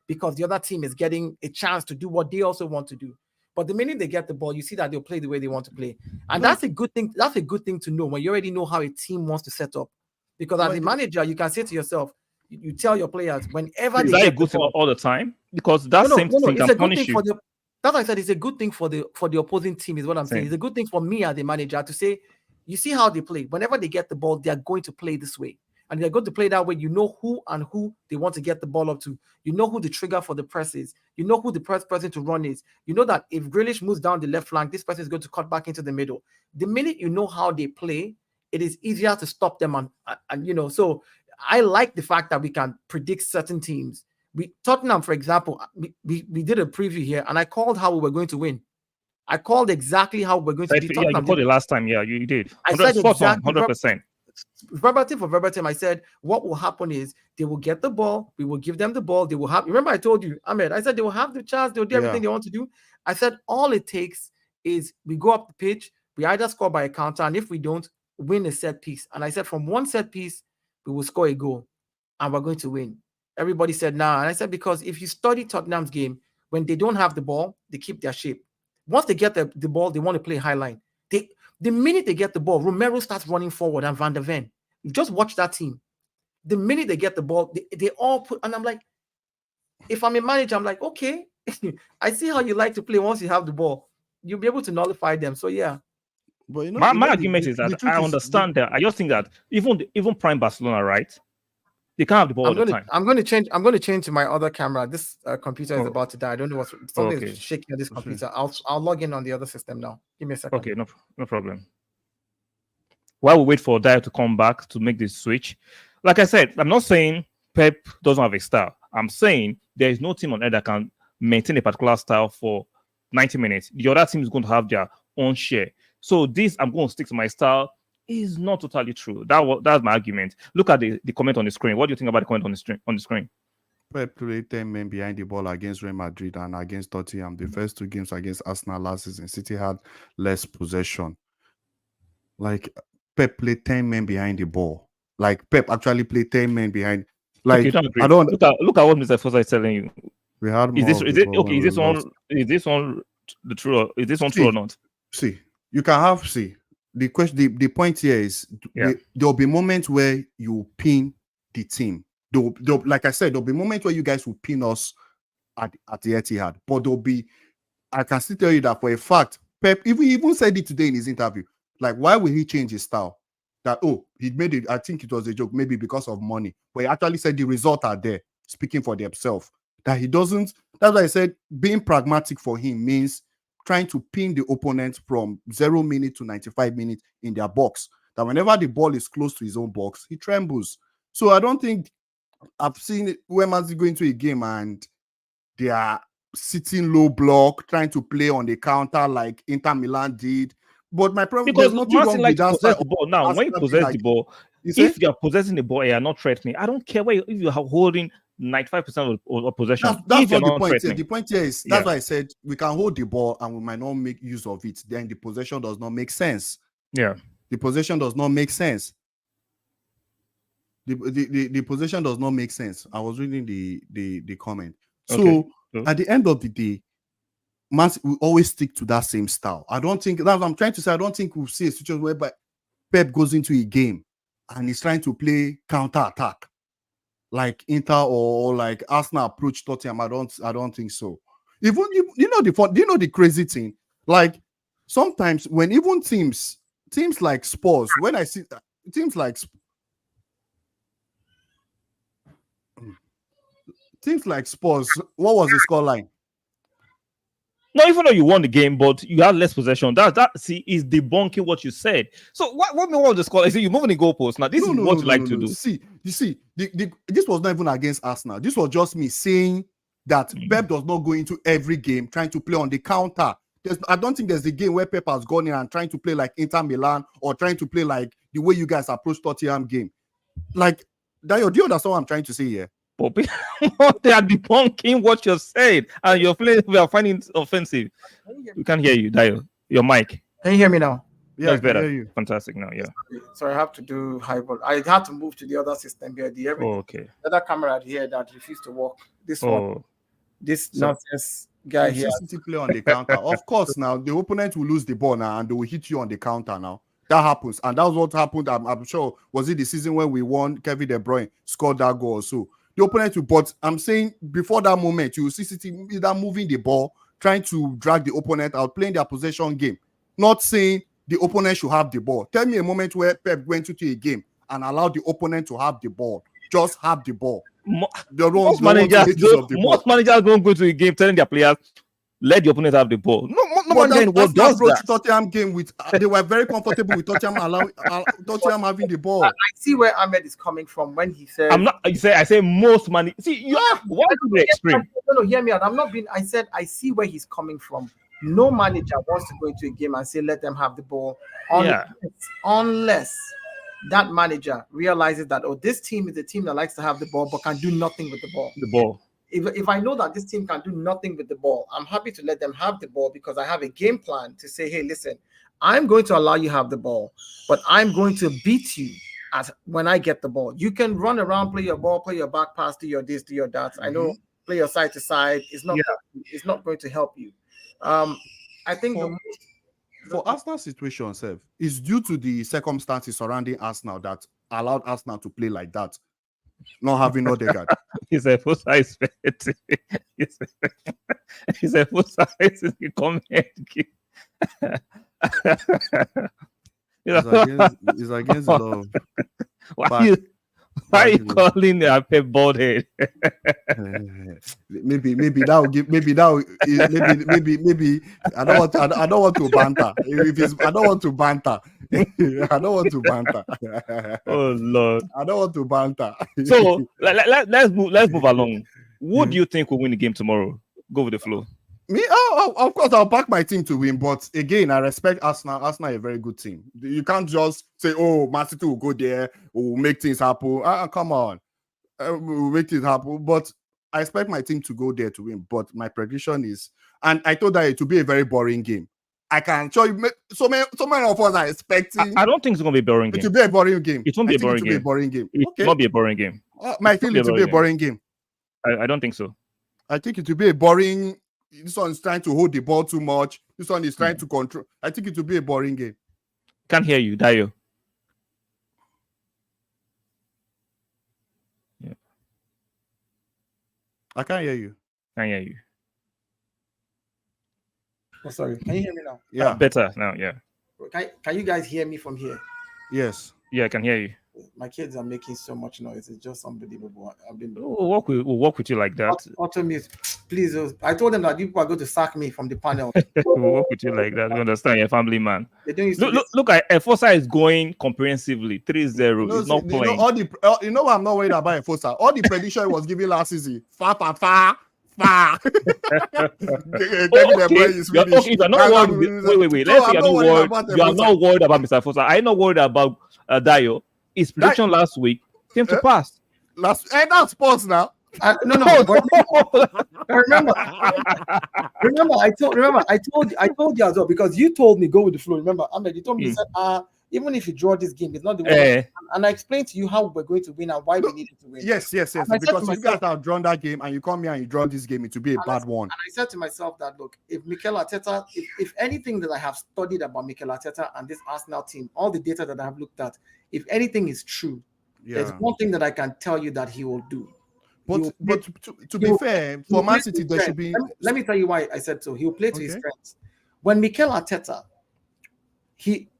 because the other team is getting a chance to do what they also want to do. But the minute they get the ball, you see that they'll play the way they want to play. And that's a good thing. That's a good thing to know when you already know how a team wants to set up. Because as a manager, you can say to yourself, you tell your players whenever is that a good thing all the time? Because that same thing can punish you. That's why I said it's a good thing for the opposing team, is what I'm saying. It's a good thing for me as a manager to say, you see how they play. Whenever they get the ball, they are going to play this way. And they're going to play that way. You know who they want to get the ball up to. You know who the trigger for the press is. You know who the first person to run is. You know that if Grealish moves down the left flank, this person is going to cut back into the middle. The minute you know how they play, it is easier to stop them. And so I like the fact that we can predict certain teams. Tottenham, for example, we did a preview here, and I called how we were going to win. I called exactly how we're going to beat Tottenham. Yeah, you called it last time. Yeah, you did. I said exactly 100%. Verbatim for verbatim, I said what will happen is they will get the ball, we will give them the ball, they will have. Remember, I told you, Ahmed, I said they will have the chance, they'll do everything they want to do. I said all it takes is we go up the pitch, we either score by a counter, and if we don't, win a set piece. And I said from one set piece, we will score a goal, and we're going to win. Everybody said nah, and I said because if you study Tottenham's game, when they don't have the ball, they keep their shape. Once they get the ball, they want to play high line. The minute they get the ball, Romero starts running forward and Van der Ven. Just watch that team. The minute they get the ball, they all put, and I'm like, if I'm a manager, I'm like, okay, I see how you like to play once you have the ball. You'll be able to nullify them. So yeah. But my argument is that I understand that. I just think that even prime Barcelona, right? They can't have the ball all the time. I'm going to change to my other camera. This computer is about to die. I don't know what's something is shaking on this computer. I'll log in on the other system now. Give me a second. Okay, no problem. While we wait for Dyer to come back to make this switch, like I said, I'm not saying Pep doesn't have a style. I'm saying there is no team on earth that can maintain a particular style for 90 minutes. The other team is going to have their own share. So I'm going to stick to my style. Is not totally true. That's my argument. Look at the comment on the screen. What do you think about the comment on the screen? Pep played 10 men behind the ball against Real Madrid and against Tottenham. The first two games against Arsenal last season, City had less possession. Like Pep played 10 men behind the ball. Like Pep actually played 10 men behind. Like okay, don't agree. I don't. Look at what Mr. Fosa is telling you. We had more Is this of is the it ball okay? when Is we this one lost. the true? Or, is this one true or not? See, you can have the question. The point here is there'll be moments where you pin the team. Like I said, there'll be moments where you guys will pin us at the Etihad, but there'll be. I can still tell you that for a fact. Pep even said it today in his interview. Like, why will he change his style? That he made it. I think it was a joke, maybe because of money. But he actually said the results are there, speaking for themselves. That he doesn't. That's why I said being pragmatic for him means trying to pin the opponent from 0 minute to 95 minutes in their box. That whenever the ball is close to his own box, he trembles. So I don't think I've seen it when Man City go into a game and they are sitting low block, trying to play on the counter like Inter Milan did. But my problem because there's nothing wrong with that possess the ball. Now, when you possess the ball, if you are possessing the ball and you are not threatening, I don't care if you are holding 95% of possession. That's not the point here. The point here is that's why I said we can hold the ball and we might not make use of it. Then the possession does not make sense. Yeah. The possession does not make sense. The possession does not make sense. I was reading the comment. So at the end of the day, Man City will always stick to that same style. I don't think that's what I'm trying to say. I don't think we'll see a situation whereby Pep goes into a game and he's trying to play counter attack like Inter or like Arsenal approach Tottenham. I don't think so. Even you know the crazy thing, like sometimes when even teams like Spurs, when I see teams like Spurs, what was the scoreline? No, even though you won the game, but you had less possession. That is debunking what you said. So what was the score? I say you're moving the goalpost. Now this is what you like to do. See, this was not even against Arsenal. This was just me saying that Pep does not go into every game trying to play on the counter. I don't think there's a game where Pep has gone in and trying to play like Inter Milan or trying to play like the way you guys approach Tottenham game. Like, Dayo, do you understand what I'm trying to say here? But they are debunking what you're saying, and we are finding it offensive. We can't hear you, Dayo. Your mic. Can you hear me now? Yeah, it's better. Hear you. Fantastic now, yeah. So I have to do high vol. I had to move to the other system here. The other camera here that refused to work. This one. This nonsense guy here. Play on the counter. Of course, now the opponent will lose the ball now and they will hit you on the counter now. That happens, and that was what happened. I'm sure was it the season when we won? Kevin De Bruyne scored that goal. So the opponent will, but I'm saying before that moment, you will see City either moving the ball, trying to drag the opponent out, playing their possession game. Not saying the opponent should have the ball. Tell me a moment where Pep went into a game and allowed the opponent to have the ball. Just have the ball. Most managers don't go to a game telling their players, let the opponent have the ball. No manager does that. Tottenham game with they were very comfortable with Tottenham allowing Tottenham having the ball. I see where Ahmed is coming from when he said I'm not. I say most money. See, you are one to the extreme. No, hear me out. I'm not being. I said I see where he's coming from. No manager wants to go into a game and say let them have the ball unless that manager realizes that this team is a team that likes to have the ball but can do nothing with the ball. The ball. If I know that this team can do nothing with the ball, I'm happy to let them have the ball because I have a game plan to say, hey, listen, I'm going to allow you have the ball, but I'm going to beat you when I get the ball. You can run around, play your ball, play your back pass, do your this, do your that. I know play your side to side. It's not going to help you. I think for Arsenal situation, Seth, is due to the circumstances surrounding Arsenal that allowed Arsenal to play like that. Not having Odegaard. He's a full size. He's a full size in the comment. It's against love. Why are you calling a Pep bald head? Maybe that will give. Maybe I don't want to banter. I don't want to banter. I don't want to banter. Oh Lord, I don't want to banter. So let's move along. What do you think will win the game tomorrow? Go with the flow. Me, of course, I'll back my team to win. But again, I respect Arsenal. Arsenal is a very good team. You can't just say, "Oh, Man City will go there, we'll make things happen." Come on, we'll make things happen. But I expect my team to go there to win. But my prediction is, and I thought that it will be a very boring game. I can show you so many of us are expecting. I don't think it's going to be a boring game. It will be a boring game. It won't be a boring game. It will be a boring game. It will not be a boring game. My feeling to be a boring game. I don't think so. I think it will be a boring. This one is trying to hold the ball too much. This one is trying to control. I think it will be a boring game. Can't hear you, Dayo. Yeah. I can't hear you. Can't hear you. Oh, sorry. Can you hear me now? Yeah. Better now, yeah. Can you guys hear me from here? Yes. Yeah, I can hear you. My kids are making so much noise. It's just unbelievable. We'll work with you like that. Auto mute, please. I told them that people are going to sack me from the panel. We'll work with you like that. We understand you're a family man. They don't use Look at Efosa is going comprehensively 3-0. It's not playing. You know what I'm not worried about Efosa. All the prediction he was giving last season. Far. Okay. You're not worried. Wait. Let's say you're not worried. You are not worried about Mr. Efosa. I'm not worried about Dayo. His prediction last week came to pass. That's sports now. No. Remember, I told you as well, because you told me go with the flow. Remember, Ahmed, you told me, you said, even if you draw this game, it's not the way. And I explained to you how we're going to win and why we needed to win. Yes. Because if you guys have drawn that game and you come here and you draw this game, it will be a bad one. And I said to myself that, look, if Mikel Arteta, if anything that I have studied about Mikel Arteta and this Arsenal team, all the data that I have looked at, if anything is true, there's one thing that I can tell you that he will do. But to be fair, for Man City, there should be. Let me tell you why I said so. He'll play to his strengths. When Mikel Arteta,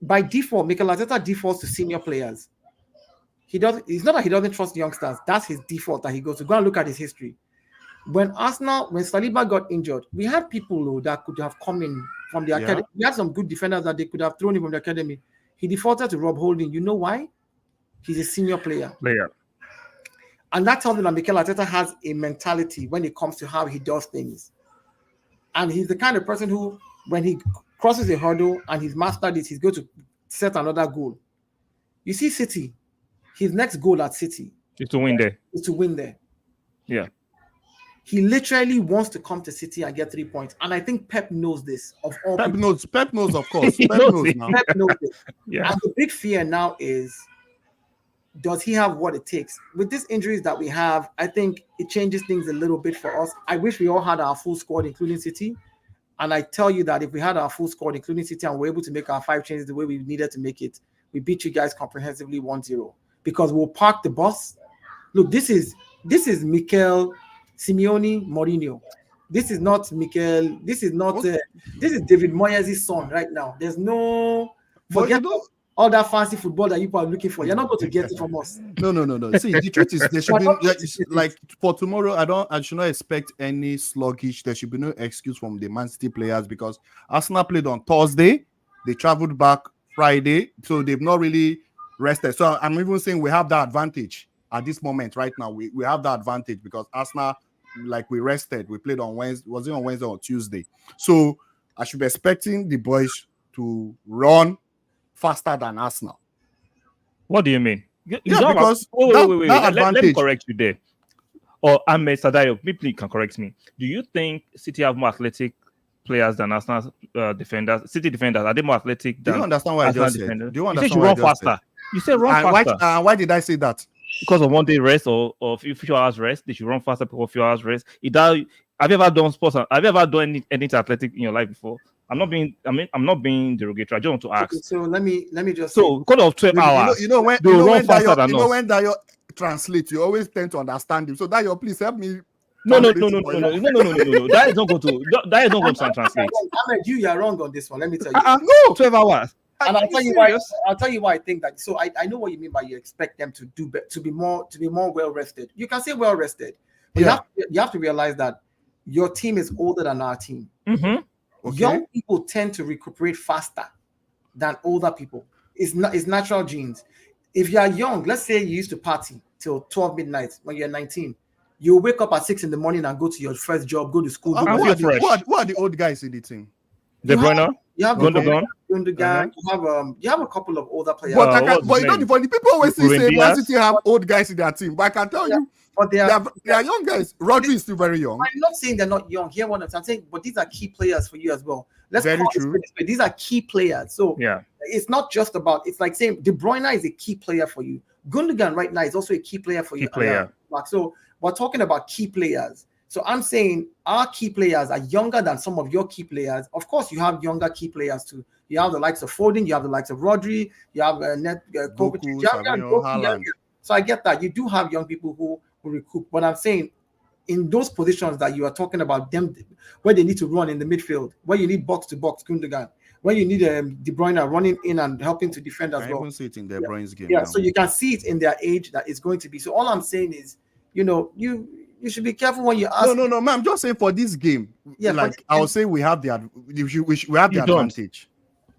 by default, Mikel Arteta defaults to senior players. It's not that he doesn't trust youngsters. That's his default that he goes to. Go and look at his history. When Saliba got injured, we had people that could have come in from the academy. We had some good defenders that they could have thrown in from the academy. He defaulted to Rob Holding. You know why? He's a senior player. And that tells me that Mikel Arteta has a mentality when it comes to how he does things. And he's the kind of person who, when he crosses a hurdle and he's mastered it, he's going to set another goal. You see City, his next goal at City is to win there. Yeah. He literally wants to come to City and get 3 points. And I think Pep knows this. Pep knows, of course. Pep knows now. Pep knows it. Yeah. And the big fear now is, does he have what it takes? With these injuries that we have, I think it changes things a little bit for us. I wish we all had our full squad, including City. And I tell you that if we had our full squad, including City, and we're able to make our 5 changes the way we needed to make it, we beat you guys comprehensively 1-0. Because we'll park the bus. Look, this is Mikel, Simeone, Mourinho. This is not Mikel. This is David Moyes' son right now. There's no all that fancy football that you are looking for. You're not going to get it from us. No. See, the truth is there should be like for tomorrow. I should not expect any sluggish. There should be no excuse from the Man City players because Arsenal played on Thursday. They traveled back Friday, so they've not really rested. So I'm even saying we have that advantage at this moment right now. We have that advantage because Arsenal, like we rested. We played on Wednesday. Was it on Wednesday or Tuesday? So I should be expecting the boys to run faster than Arsenal. What do you mean? Because wait. Let me correct you there. Or Ahmed Sadayo, please can correct me. Do you think City have more athletic players than Arsenal defenders? City defenders, are they more athletic than Do you understand what Arsenal I just defenders? said? Do you understand you run faster? Said? You said run faster. Why did I say that? Because of 1 day rest or few hours rest, they should run faster before few hours rest. Have you ever done sports? Have you ever done anything athletic in your life before? I'm not being derogatory. I just want to ask. Okay, so let me just. So, because of 12 hours, you know when Dayo translates, you always tend to understand him. So Dayo, please help me. No. That is not going to translate. Ahmed, you are wrong on this one. Let me tell you. No, 12 hours. And I'll tell you why. I'll tell you why I think that. So I know what you mean by you expect them to be more well rested. You can say well rested, but you have to realize that your team is older than our team. Mm-hmm. Okay. Young people tend to recuperate faster than older people. It's natural genes. If you are young, let's say you used to party till 12 midnight when you're 19, you wake up at 6 in the morning and go to your first job, go to school. Who are the old guys in the team? De Bruyne? You have Gundogan. You have a couple of older players. But you know the funny people always say Man City have old guys in their team. But I can tell you, but they are young guys. Rodri is still very young. I'm not saying they're not young. Hear what I'm saying, but these are key players for you as well. Very true. These are key players. So it's not just about. It's like saying De Bruyne is a key player for you, Gundogan right now is also a key player for you. Key player. So we're talking about key players. So I'm saying our key players are younger than some of your key players. Of course, you have younger key players too. You have the likes of Foden, you have the likes of Rodri, you have Haaland. So I get that. You do have young people who recoup. But I'm saying in those positions that you are talking about, them where they need to run in the midfield, where you need box to box, Gundogan, where you need De Bruyne running in and helping to defend as well. I even see it in De Bruyne's game. Yeah, now. so you can see it in their age that it's going to be. So all I'm saying is, you should be careful when you ask. No, man. I'm just saying for this game. Yeah, like I would say, we have the advantage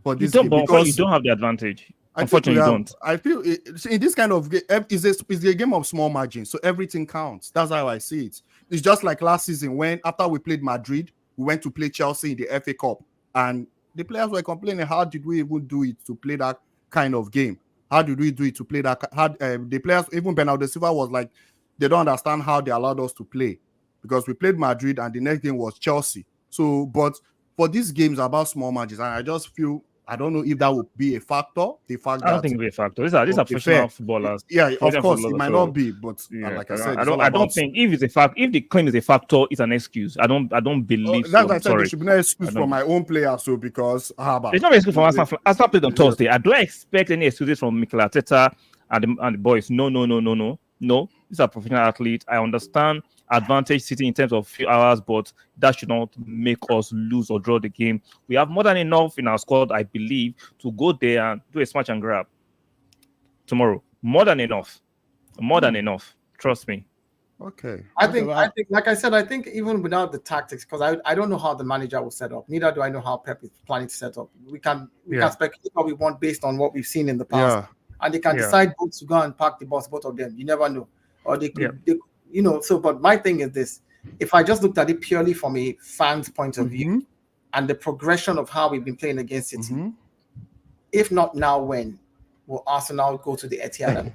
for this game because you don't have the advantage. Unfortunately, you don't. I feel in this kind of game, it's a game of small margins, so everything counts. That's how I see it. It's just like last season when after we played Madrid, we went to play Chelsea in the FA Cup, and the players were complaining, how did we even do it to play that kind of game? How did we do it to play that? The players, even Bernardo Silva was like, they don't understand how they allowed us to play because we played Madrid and the next game was Chelsea. So, but for these games about small margins, and I just feel, I don't know if that would be a factor. The fact I don't think it will be a factor. These are professional footballers. Yeah, of course, it might not be, but like I said, I don't think if it's a fact, if the claim is a factor, it's an excuse. I don't believe. That's why I said there should be no excuse for my own players. So because there's no excuse for Arsenal. Arsenal played on Thursday. I don't expect any excuses from Mikel Arteta and the boys. No. These are professional athletes. I understand advantage sitting in terms of few hours, but that should not make us lose or draw the game. We have more than enough in our squad, I believe, to go there and do a smash and grab tomorrow. More than enough. Trust me. Okay. I think, like I said, I think even without the tactics, because I don't know how the manager will set up. Neither do I know how Pep is planning to set up. We can speculate what we want based on what we've seen in the past. And they can decide both to go and park the bus, both of them. You never know. Or they could, but my thing is this. If I just looked at it purely from a fan's point of view and the progression of how we've been playing against City, if not now, when will Arsenal go to the Etihad?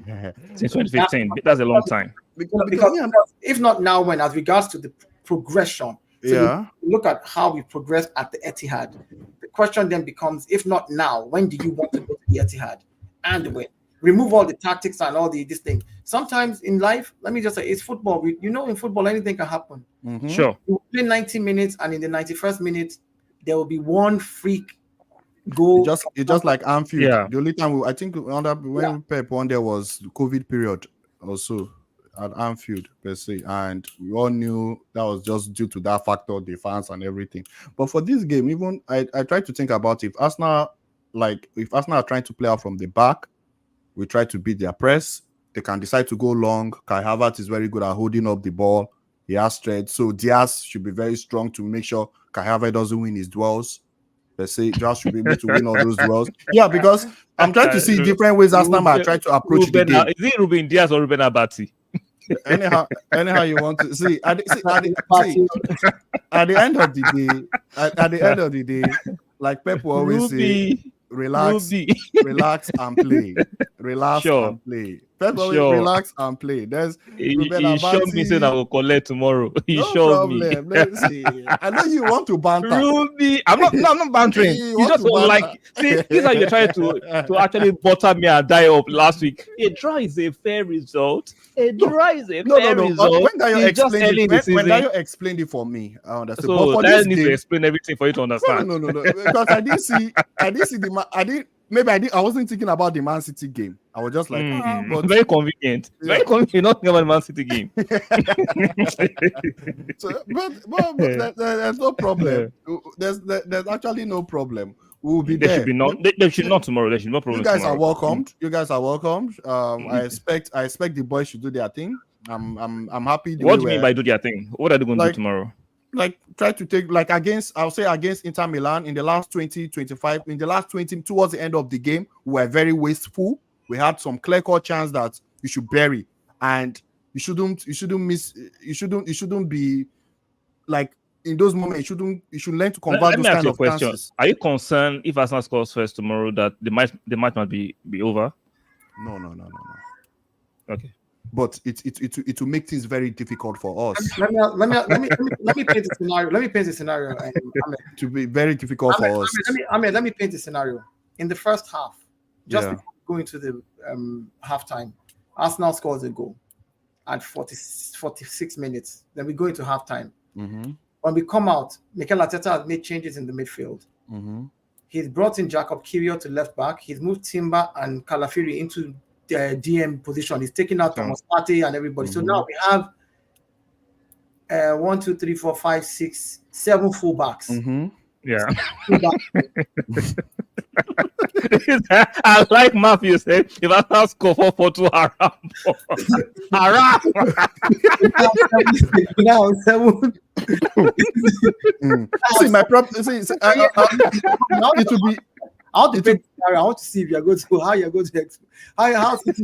Since 2015. That's a long time. Because if not now, when, as regards to the progression, you look at how we progressed at the Etihad. The question then becomes, if not now, when do you want to go to the Etihad and when? Remove all the tactics and all this thing. Sometimes in life, let me just say, it's football. In football, anything can happen. Sure. You play 90 minutes, and in the 91st minute, there will be one freak goal. It's just like Anfield. Yeah. The only time when Pep won there was the COVID period also at Anfield per se, and we all knew that was just due to that factor, the fans and everything. But for this game, even I tried to think about if Arsenal are trying to play out from the back, we try to beat their press. They can decide to go long. Kai Havertz is very good at holding up the ball. He has strength. So Diaz should be very strong to make sure Kai Havertz doesn't win his duels. Let's say Diaz should be able to win all those duels. Yeah, because I'm trying to see different ways Arsenal might try to approach the game. Is it Ruben Diaz or Ruben Abati? anyhow you want to see. At the end of the day, like Pep will always say, relax and play. And play. Pep always relax and play. He showed me saying I will collect tomorrow. He showed me. Let's see. I know you want to banter. Ruby, I'm not bantering. You just don't like. See, this is how you're trying to actually butter me and die up last week. A draw is a fair result. Result. When Dayo explained it for me, I understand. So Dayo needs to explain everything for you to understand. No. Because I wasn't thinking about the Man City game. I was just like, but very convenient. Yeah. Very convenient. Not about the Man City game. but there's no problem. There's actually no problem. We'll be there. There should not tomorrow. There should no problem. You guys are welcomed. I expect the boys should do their thing. I'm happy. What do you mean by do their thing? What are they going to do tomorrow? Like try to take against Inter Milan in the last 20 towards the end of the game, we were very wasteful. We had some clear-cut chance that you should bury, and you shouldn't be like in those moments. You should learn to convert those kind of chances. Are you concerned if Arsenal scores first tomorrow that the match might be over? No. Okay. But it will make things very difficult for us. Let me paint a scenario. Let me paint a scenario. To be very difficult for us. Let me paint a scenario. In the first half, just before going to the halftime, Arsenal scores a goal at 46 minutes. Then we go into halftime. When we come out, Mikel Arteta has made changes in the midfield. He's brought in Jacob Kiwior to left back. He's moved Timber and Calafiori into the DM position. He's taking out Thomas Partey and everybody. So now we have 1, 2, 3, 4, 5, 6, 7 fullbacks. Yeah. I like Matthew said, if I can score 4-4-2 Haram. Now 7. See, my problem. See, it will be. I want to see if you're going to how you're going to how no. It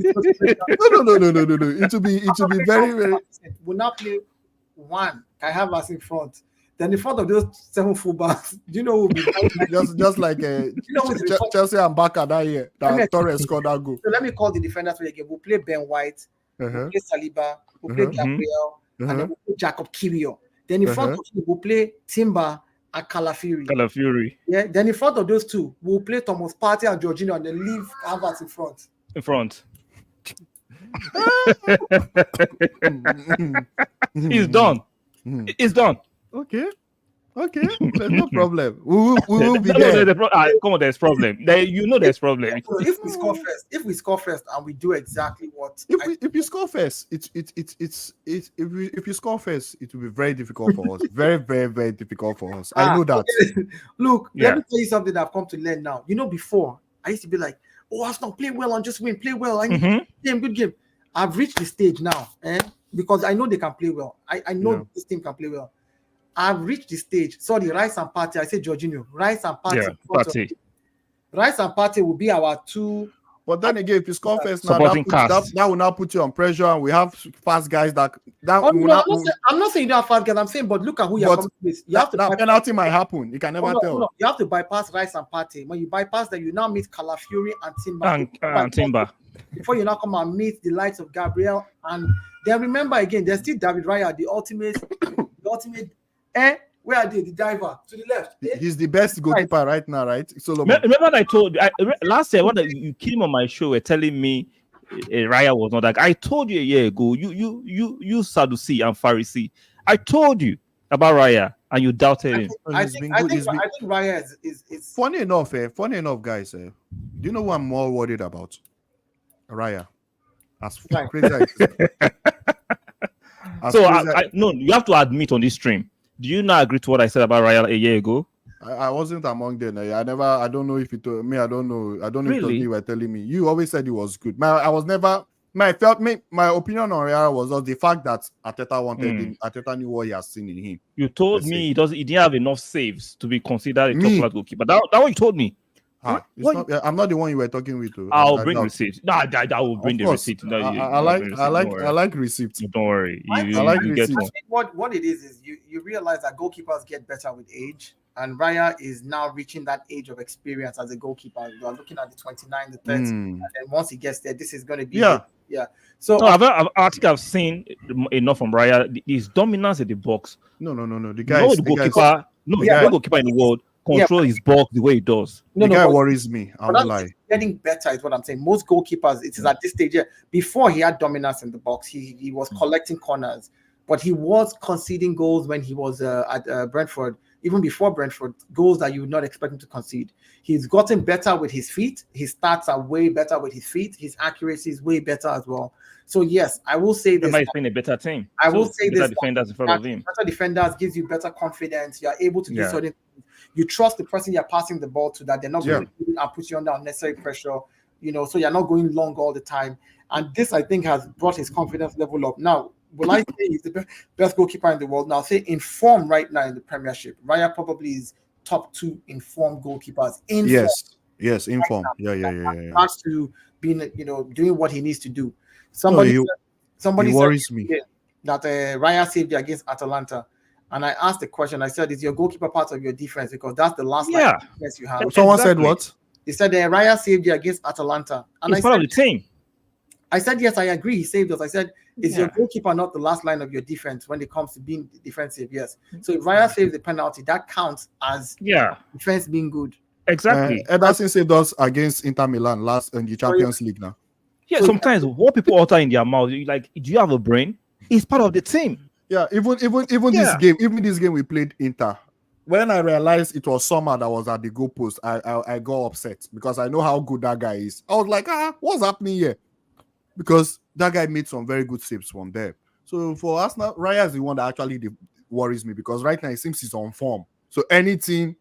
will be very, very. We'll not play one. I have us in front. Then in front of those 7 fullbacks, do you know who will be just like Chelsea and Barca that year that Torres scored that goal. So let me call the defenders for the game. We'll play Ben White, we'll play Saliba, we'll play Gabriel, and then we'll play Jacob Kiwior. Then in front of him, we'll play Timber and Calafiori. Yeah. Then in front of those two, we'll play Thomas Partey and Jorginho, and then leave Havertz in front. It's done. It's done. Okay, there's no problem. We will be there. Come on, there's problem. There's problem. If we score first, and we do exactly what if you score first, if you score first, it will be very difficult for us. Very, very, very difficult for us. I know that. Look, let me tell you something that I've come to learn now. Before I used to be like, "Oh, Arsenal, play well and just win. Play well. Good game." I've reached the stage now, because I know they can play well. I know this team can play well. I've reached the stage. Sorry, Rice and Partey. I say Jorginho. Rice and Partey. Yeah, Rice and Partey will be our two. But then again, if you score first now, that will now put you on pressure, and we have fast guys I'm not saying you don't have fast guys. I'm saying, but look at who you're coming with. You have to that penalty might happen. You can never tell. No. You have to bypass Rice and Partey. When you bypass them, you now meet Calafiori and Timber. And Timber. Before you now come and meet the likes of Gabriel. And then remember again, there's still David Raya, the ultimate. Where are they? The diver to the left. He's the best goalkeeper right now, right? Solomon. Remember I told you last year when you came on my show, were telling me Raya was not that guy. I told you a year ago. You Sadducee and Pharisee. I told you about Raya and you doubted him. I think Raya is funny enough. Funny enough, guys. Do you know what I'm more worried about? Raya. As crazy as no, you have to admit on this stream. Do you not agree to what I said about Raya a year ago? I wasn't among them. I don't know if you told me. I don't know. I don't know really? If you were telling me. You always said it was good. My opinion on Raya was the fact that Arteta wanted him. Arteta knew what he has seen in him. You told me he didn't have enough saves to be considered a top-class goalkeeper. That what you told me. I'm not the one you were talking with. I'll bring receipts. No, I will bring the receipt. No, I like receipts. Don't worry. I like receipts. I think what it is you realize that goalkeepers get better with age, and Raya is now reaching that age of experience as a goalkeeper. You are looking at the 29, the 30, and then once he gets there, this is going to be yeah. So I think I've seen enough from Raya. His dominance in the box. No. The goalkeeper in the world. Control his box the way he does. The guy worries me. I won't lie. Getting better is what I'm saying. Most goalkeepers, it is at this stage. Before he had dominance in the box, he was collecting corners, but he was conceding goals when he was at Brentford. Even before Brentford, goals that you would not expect him to concede. He's gotten better with his feet. His stats are way better with his feet. His accuracy is way better as well. So yes, I will say this. He's playing a better team. I will say this. Better defenders in front of him. Better defenders gives you better confidence. You are able to do certain things. You trust the person you're passing the ball to, that they're not going to put you under unnecessary pressure. So you're not going long all the time. And this, I think, has brought his confidence level up. Now, will I say he's the best goalkeeper in the world? Now, I'll say in form right now in the Premiership. Raya probably is top 2 in form goalkeepers. Yes, in form. Yeah. Has to be, doing what he needs to do. Somebody worries me that Raya saved you against Atalanta. And I asked the question, I said, is your goalkeeper part of your defense? Because that's the last line of defense you have. Someone said what? They said Raya saved you against Atalanta. And I said, the team. I said, yes, I agree. He saved us. I said, is your goalkeeper not the last line of your defense when it comes to being defensive? Yes. So if Raya saves the penalty, that counts as defense being good. Exactly. Ederson saved us against Inter Milan last in the Champions League now. Yeah, sometimes what people utter in their mouth, like, do you have a brain? It's part of the team. Yeah, even this game we played Inter. When I realized it was Sommer that was at the goalpost, I got upset because I know how good that guy is. I was like, what's happening here? Because that guy made some very good saves from there. So for Arsenal, Raya is the one that actually worries me because right now it seems he's on form. So anything,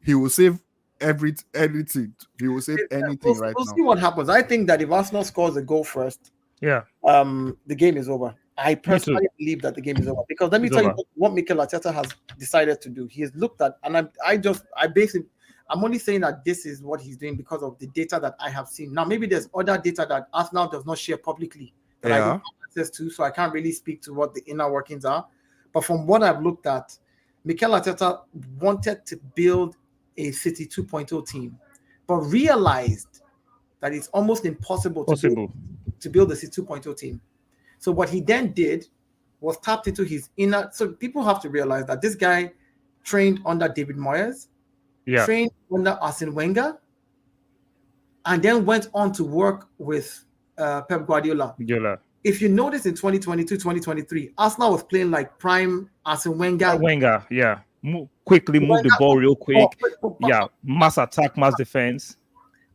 he will save anything. He will save anything right now. We'll see what happens. I think that if Arsenal scores a goal first, the game is over. I personally believe that the game is over because let me tell you what Mikel Arteta has decided to do. He has looked at, and I'm only saying that this is what he's doing because of the data that I have seen. Now, maybe there's other data that Arsenal does not share publicly that I don't have access to, so I can't really speak to what the inner workings are. But from what I've looked at, Mikel Arteta wanted to build a City 2.0 team, but realized that it's almost impossible to build a City 2.0 team. So what he then did was tapped into his inner. So people have to realize that this guy trained under David Moyes, trained under Arsene Wenger, and then went on to work with Pep Guardiola. If you notice in 2022, 2023, Arsenal was playing like prime Arsene Wenger. Move the ball real quick. Mass attack, mass defense.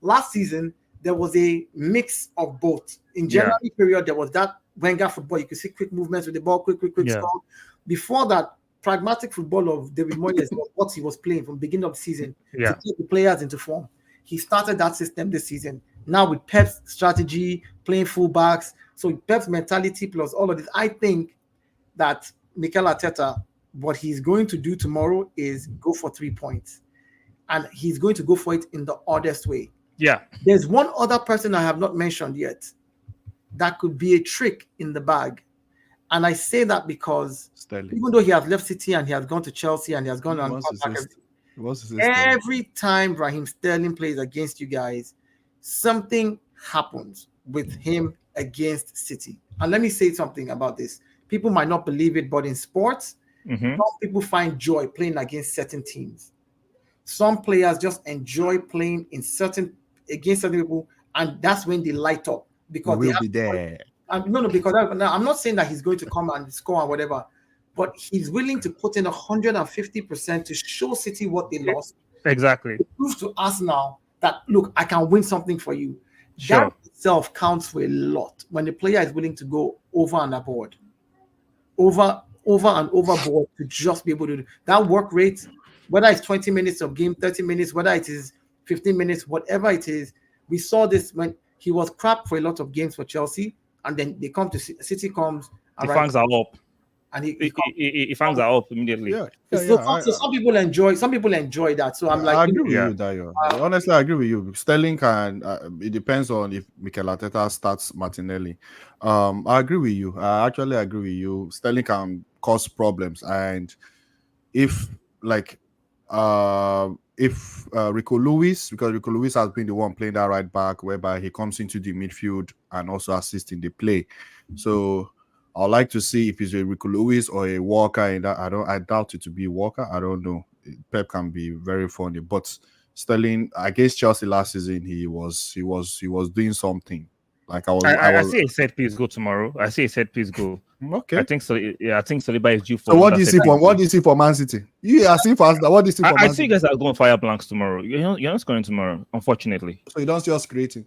Last season, there was a mix of both. In January period, there was that Wenger football. You could see quick movements with the ball, quick score. Before that, pragmatic football of David Moyes was what he was playing from the beginning of the season to get the players into form. He started that system this season. Now with Pep's strategy, playing fullbacks, so Pep's mentality plus all of this, I think that Mikel Arteta, what he's going to do tomorrow is go for 3 points. And he's going to go for it in the oddest way. Yeah. There's one other person I have not mentioned yet that could be a trick in the bag. And I say that because even though he has left City and he has gone to Chelsea and he has gone every time Raheem Sterling plays against you guys, something happens with him against City. And let me say something about this. People might not believe it, but in sports, some people find joy playing against certain teams. Some players just enjoy playing against certain people, and that's when they light up because we'll be there. Because I'm not saying that he's going to come and score and whatever, but he's willing to put in 150% to show City what they lost. Exactly. It proves to us now that, look, I can win something for you. Sure. That itself counts for a lot when the player is willing to go over and aboard. Over and overboard to just be able to do that work rate, whether it's 20 minutes of game, 30 minutes, whether it is 15 minutes, whatever it is. We saw this when he was crap for a lot of games for Chelsea, and then they come to City comes. The fans are up. And he fans are up immediately. So some people enjoy that. So I'm like, I agree with you, Dayo. Honestly, I agree with you. Sterling can. It depends on if Mikel Arteta starts Martinelli. I agree with you. I actually agree with you. Sterling can cause problems, and if Rico Lewis, because Rico Lewis has been the one playing that right back, whereby he comes into the midfield and also assists in the play. So I'd like to see if it's a Rico Lewis or a Walker in that. I doubt it to be Walker. I don't know. Pep can be very funny, but Sterling against Chelsea last season, he was doing something. Like I see a set piece go tomorrow. I see a set piece go. Okay. I think so. Yeah, I think Saliba is due for. So what do you see for Man City? You are seeing for us. What do you see for Man City? I see you guys are going fire blanks tomorrow. You're not scoring tomorrow, unfortunately. So you don't see us creating.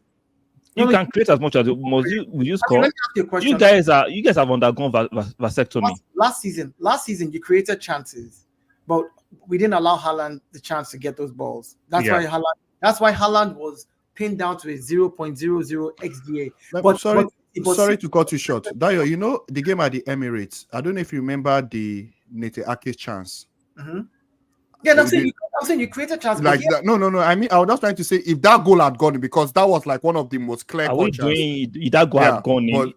You can create as much as you score. You guys have undergone vasectomy. Last season you created chances, but we didn't allow Haaland the chance to get those balls. That's why Haaland was pinned down to a 0.00 XDA. Sorry to cut you short. Dayo, you know the game at the Emirates. I don't know if you remember the Nate Ake's chance. Mm-hmm. Yeah, I'm saying you created a chance. Like that. No. I mean, I was just trying to say if that goal had gone, because that was like one of the most clear chances. That goal had gone in.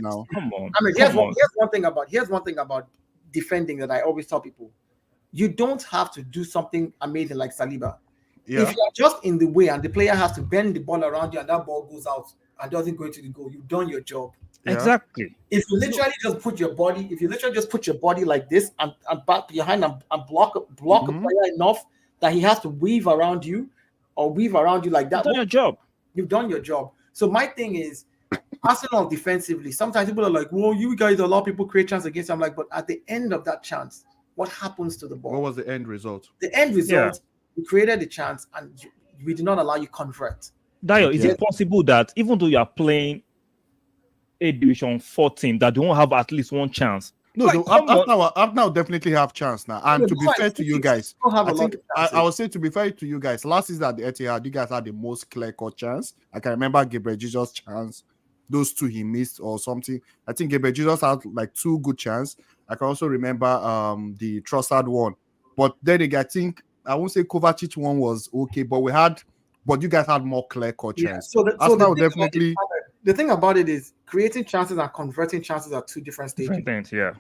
Now. Come on. I mean, here's one thing about defending that I always tell people. You don't have to do something amazing like Saliba. Yeah. If you're just in the way and the player has to bend the ball around you and that ball goes out and doesn't go into the goal, you've done your job. Yeah. Exactly. If you literally just put your body like this and back behind and block a player enough that he has to weave around you like that. You've done your job. You've done your job. So my thing is, Arsenal defensively, sometimes people are like, well, you guys allow people create chance against you. I'm like, but at the end of that chance, what happens to the ball? What was the end result? The end result, we created the chance and we did not allow you convert. Dio, is it possible that even though you are playing a Division 4 team that don't have at least one chance? No, Arsenal definitely have chance now. And to be fair to you guys, I would say to be fair to you guys, last season at the Etihad, you guys had the most clear-cut chance. I can remember Gabriel Jesus' chance. Those two he missed or something. I think Gabriel Jesus had like 2 good chances. I can also remember the Trossard one. But then again, I think I won't say Kovacic one was okay, but you guys had more clear-cut chances. So Arsenal definitely. The thing about it is creating chances and converting chances are 2 different stages. Different things, yeah.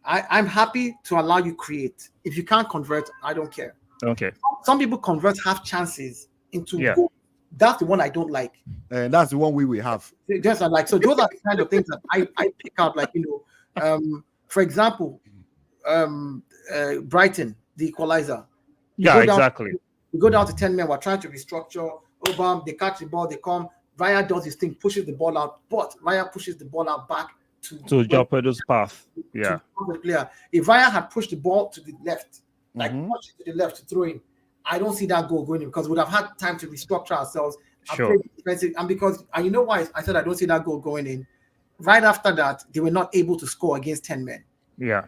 I'm happy to allow you create. If you can't convert, I don't care. Okay. Some people convert half chances into goals. That's the one I don't like. And that's the one we will have. Just like, so those are the kind of things that I pick out, like, for example, Brighton, the equalizer. We go down to 10 men. We're trying to restructure. Obama, they catch the ball, they come. Raya does his thing, pushes the ball out, but Raya pushes the ball out back to Jopedo's path. Yeah. The player. If Raya had pushed the ball to the left, pushed it to the left to throw in, I don't see that goal going in because we would have had time to restructure ourselves. Sure. And you know why I said I don't see that goal going in? Right after that, they were not able to score against 10 men. Yeah.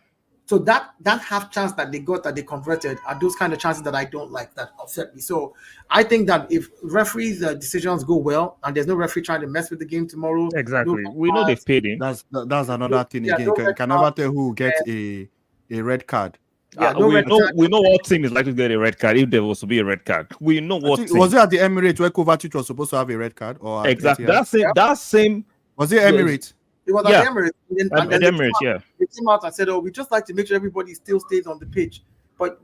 So that half chance that they got, that they converted, are those kind of chances that I don't like, that upset me. So I think that if referees' decisions go well and there's no referee trying to mess with the game tomorrow, exactly, we know they've paid him. That's another thing again. You can never tell who gets a red card. Yeah, we know what team is likely to get a red card if there was to be a red card. We know what team. Was it at the Emirates where Kovacic was supposed to have a red card? Or exactly that same. Was it Emirates? It was at Emirates. And then Emirates, they came out and said, "Oh, we just like to make sure everybody still stays on the pitch." But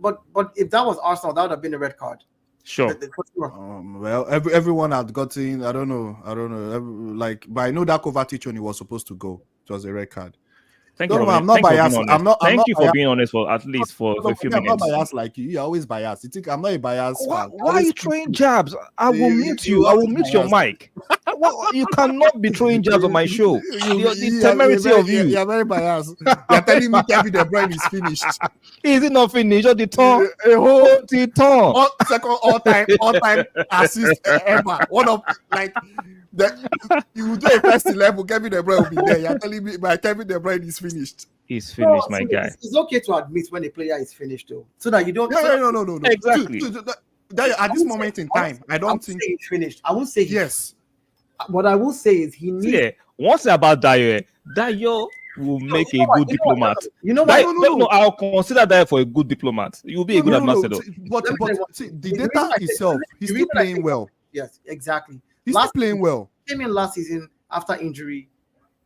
if that was Arsenal, that would have been a red card. Sure. Well, everyone had gotten. I don't know. But I know that Kovacic when he was supposed to go, it was a red card. Thank you. I'm not biased. Thank you for being honest for at least for a few minutes. I'm not biased like you. You're always biased. You think I'm not a biased fan. Why are you throwing jabs? I will mute you. I will mute your mic. You cannot be throwing jabs on my show. The temerity of you. You're very biased. You're telling me Kevin De Bruyne is finished. Is it not finished? Or the turn? Second all-time assist ever. One of you will do a first 11. Kevin De Bruyne will be there. You're telling me my Kevin De Bruyne is finished. He's finished, my guy. It's okay to admit when a player is finished, though, so that you don't. No. Exactly. At this moment in time, I don't think he's finished. I won't say yes. What I will say is he needs. Yeah. One thing about Dio will make a good diplomat. You know what? No, I'll consider that for a good diplomat. You'll be a good ambassador. But see, the data itself, he's still playing well. Yes, exactly. He's still playing well. He came in last season after injury,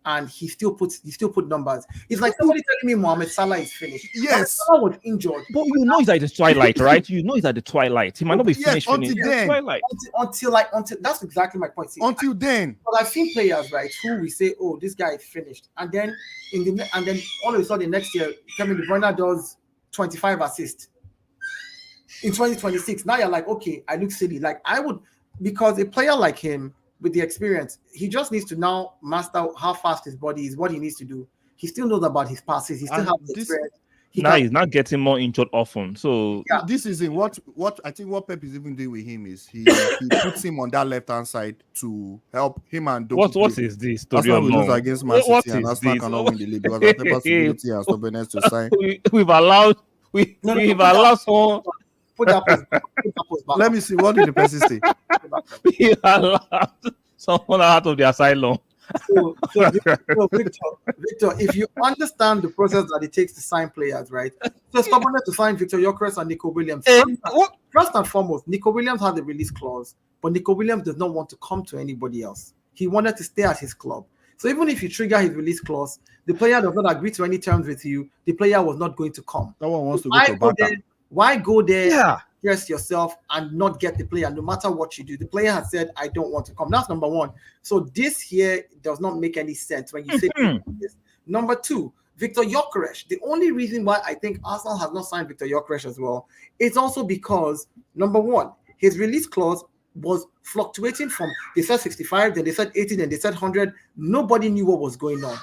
and he still put numbers. It's like somebody telling me Mohamed Salah is finished. Yes, Salah was injured. But you know he's at the twilight, right? You know he's at the twilight. He might not be finished. Until then. Until that's exactly my point. See, until then. But I've seen players, right, who we say, oh, this guy is finished, and then all of a sudden next year, Kevin De Bruyne does 25 assists in 2026. Now you're like, okay, I look silly. Like I would, because a player like him, with the experience, he just needs to now master how fast his body is, what he needs to do. He still knows about his passes. He still has the experience. He's not getting more injured often. So this is what I think what Pep is even doing with him is he puts him on that left hand side to help him and what is this? Arsenal will lose against Man City and Arsenal cannot win the league because of Pep's ability and stubbornnness to sign. We've allowed someone. Put that post back. Let me see. What did the person say? We allowed someone out of the asylum. So Victor, if you understand the process that it takes to sign players, right? So stubbornness to sign Victor Gyökeres and Nico Williams. First and foremost, Nico Williams had the release clause, but Nico Williams does not want to come to anybody else. He wanted to stay at his club. So even if you trigger his release clause, the player does not agree to any terms with you, the player was not going to come. No one wants to go to Barca. Why go there, stress yourself, and not get the player no matter what you do? The player has said, I don't want to come. That's number one. So this here does not make any sense when you say this. Number two, Victor Gyökeres. The only reason why I think Arsenal has not signed Victor Gyökeres as well, it's also because, number one, his release clause was fluctuating from, they said 65, then they said 80, then they said 100. Nobody knew what was going on.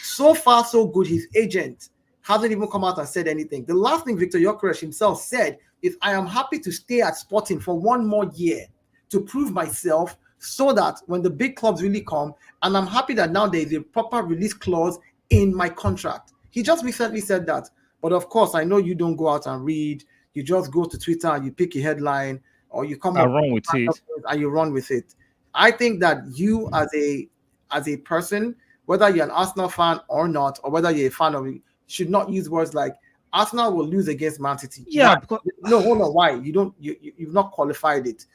So far, so good. His agent hasn't even come out and said anything. The last thing Victor Gyökeres himself said is, I am happy to stay at Sporting for one more year to prove myself so that when the big clubs really come, and I'm happy that now there is a proper release clause in my contract. He just recently said that. But of course, I know you don't go out and read. You just go to Twitter and you pick a headline, or you come up run with it and you run with it. I think that you as a person, whether you're an Arsenal fan or not, or whether you're a fan of it, should not use words like Arsenal will lose against Man City. Yeah, because, no, hold on. Why? You've not qualified it.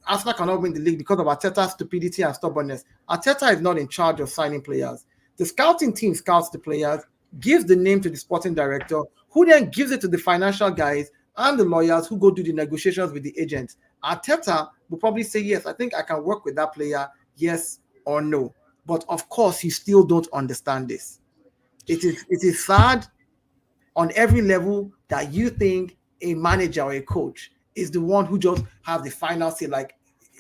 Arsenal cannot win the league because of Arteta's stupidity and stubbornness. Arteta is not in charge of signing players. The scouting team scouts the players, gives the name to the sporting director, who then gives it to the financial guys and the lawyers who go do the negotiations with the agents. Arteta will probably say, yes, I think I can work with that player, yes or no. But of course, you still don't understand this. It is sad on every level that you think a manager or a coach is the one who just have the final say. Like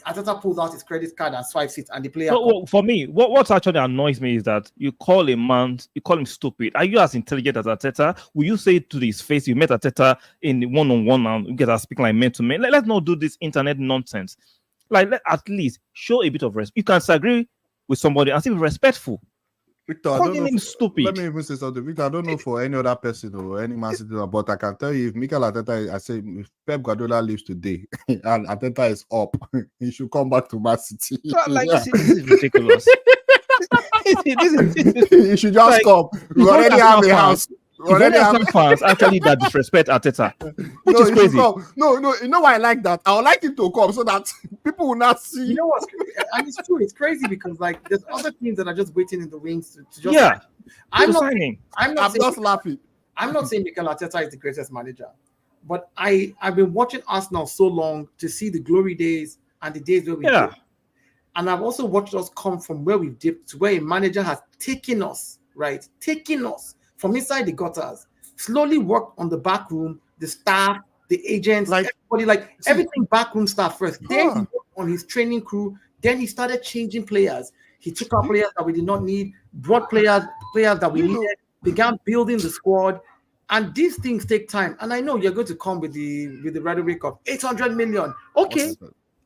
Arteta pulls out his credit card and swipes it, and the player. Well, for me, what actually annoys me is that you call him stupid. Are you as intelligent as Arteta? Will you say to his face, you met Arteta in one-on-one and you get to speak like man to man? Let's not do this internet nonsense. Like, at least show a bit of respect. You can disagree with somebody and still be respectful. Victor, calling him stupid. Let me even say something. Victor, I don't know for any other person or any Man City, but I can tell you, if Mikel Arteta, I say, if Pep Guardiola leaves today and Arteta is up, he should come back to Man City. This is ridiculous. He should just come. We already have a house. Some fans actually that disrespect Arteta, which is crazy. No, you know why I like that? I would like him to come so that people will not see. You know what's crazy? And it's true. It's crazy because like there's other teams that are just waiting in the wings to just. Yeah, I'm just laughing. I'm not saying Mikel Arteta is the greatest manager, but I've been watching Arsenal so long to see the glory days and the days where we dipped. And I've also watched us come from where we've dipped to where a manager has taken us from inside the gutters, slowly worked on the back room, the staff, the agents, everybody, everything backroom staff first. Then he worked on his training crew. Then he started changing players. He took out players that we did not need, brought players that we needed, began building the squad. And these things take time. And I know you're going to come with the rhetoric of 800 million. Okay.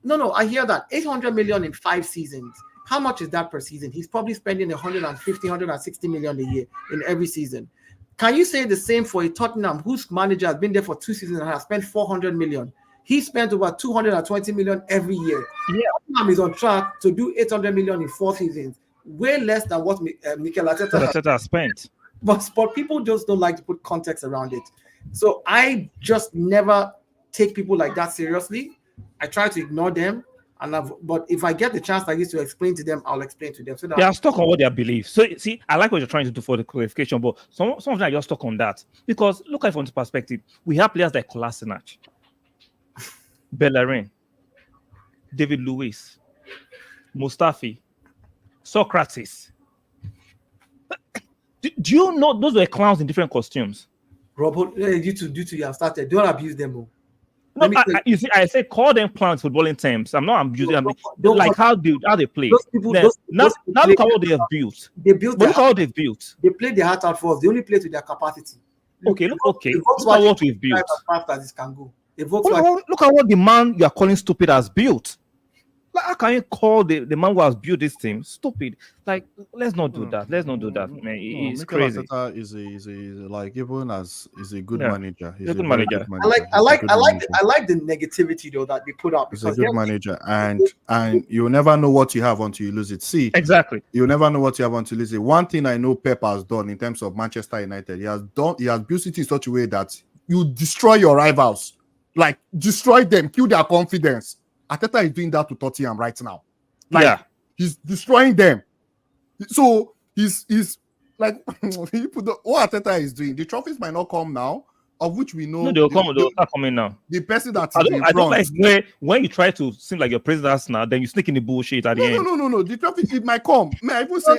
No, I hear that. 800 million in 5 seasons. How much is that per season? He's probably spending 150, 160 million a year in every season. Can you say the same for a Tottenham whose manager has been there for 2 seasons and has spent 400 million? He spent over 220 million every year. Yeah, Tottenham is on track to do 800 million in 4 seasons, way less than what Mikel Arteta has spent. But people just don't like to put context around it. So I just never take people like that seriously. I try to ignore them. But if I get the chance I used to explain to them, I'll explain to them. So that they are stuck on what they believe. So see, I like what you're trying to do for the clarification, but some of them are just stuck on that. Because look at it from this perspective. We have players like Kolasinac, Bellerin, David Luiz, Mustafi, Socrates. Do you know those were clowns in different costumes? Rob, you two have started. Don't abuse them. No, you see, I say call them clowns footballing terms. I'm not abusing them. Like how they play. Now look at what they have built. Look at what they've built. They play their heart out for us. They only play to their capacity. Look at what we've built. As it can go. Look at what the man you are calling stupid has built. Like, how can you call the man who has built this team stupid? Like, let's not do that. Let's not do that, man. It's crazy. Arteta is a good manager. He's a good manager. I like the negativity though that they put out. He's a good manager, and you'll never know what you have until you lose it. See, exactly. You'll never know what you have until you lose it. One thing I know Pep has done in terms of Manchester United, he has built it in such a way that you destroy your rivals, like destroy them, kill their confidence. Arteta is doing that to Tottenham right now. He's destroying them. So he's like what Arteta is doing. The trophies might not come now, of which we know. No, they'll start coming now. The person that I don't like when you try to seem like your president now, then you sneak in the bullshit at the end. No. The trophy it might come. May I even say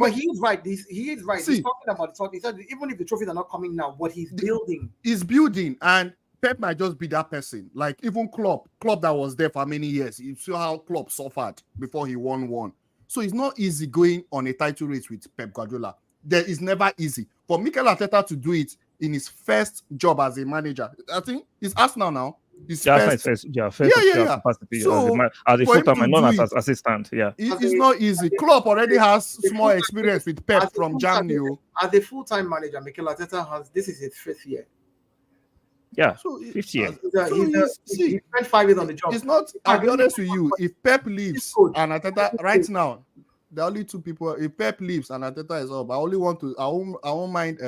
but he's right. He is right. See, he's talking about the trophy. He said even if the trophies are not coming now, what he's building. He's building, and Pep might just be that person. Like even Klopp that was there for many years. You saw how Klopp suffered before he won one. So it's not easy going on a title race with Pep Guardiola. There is never easy for Mikel Arteta to do it in his first job as a manager. I think it's Arsenal now. His first. Yeah. Capacity so, as a full-time and not as assistant. Yeah, it's not easy. Klopp already has small experience with Pep from Germany. As a full-time manager, Mikel Arteta has. This is his 5th year. Yeah, 5th year. He spent 5 years on the job. It's not. I'll be honest with you. If Pep leaves and Arteta right now, the only 2 people. If Pep leaves and Arteta is up, I won't mind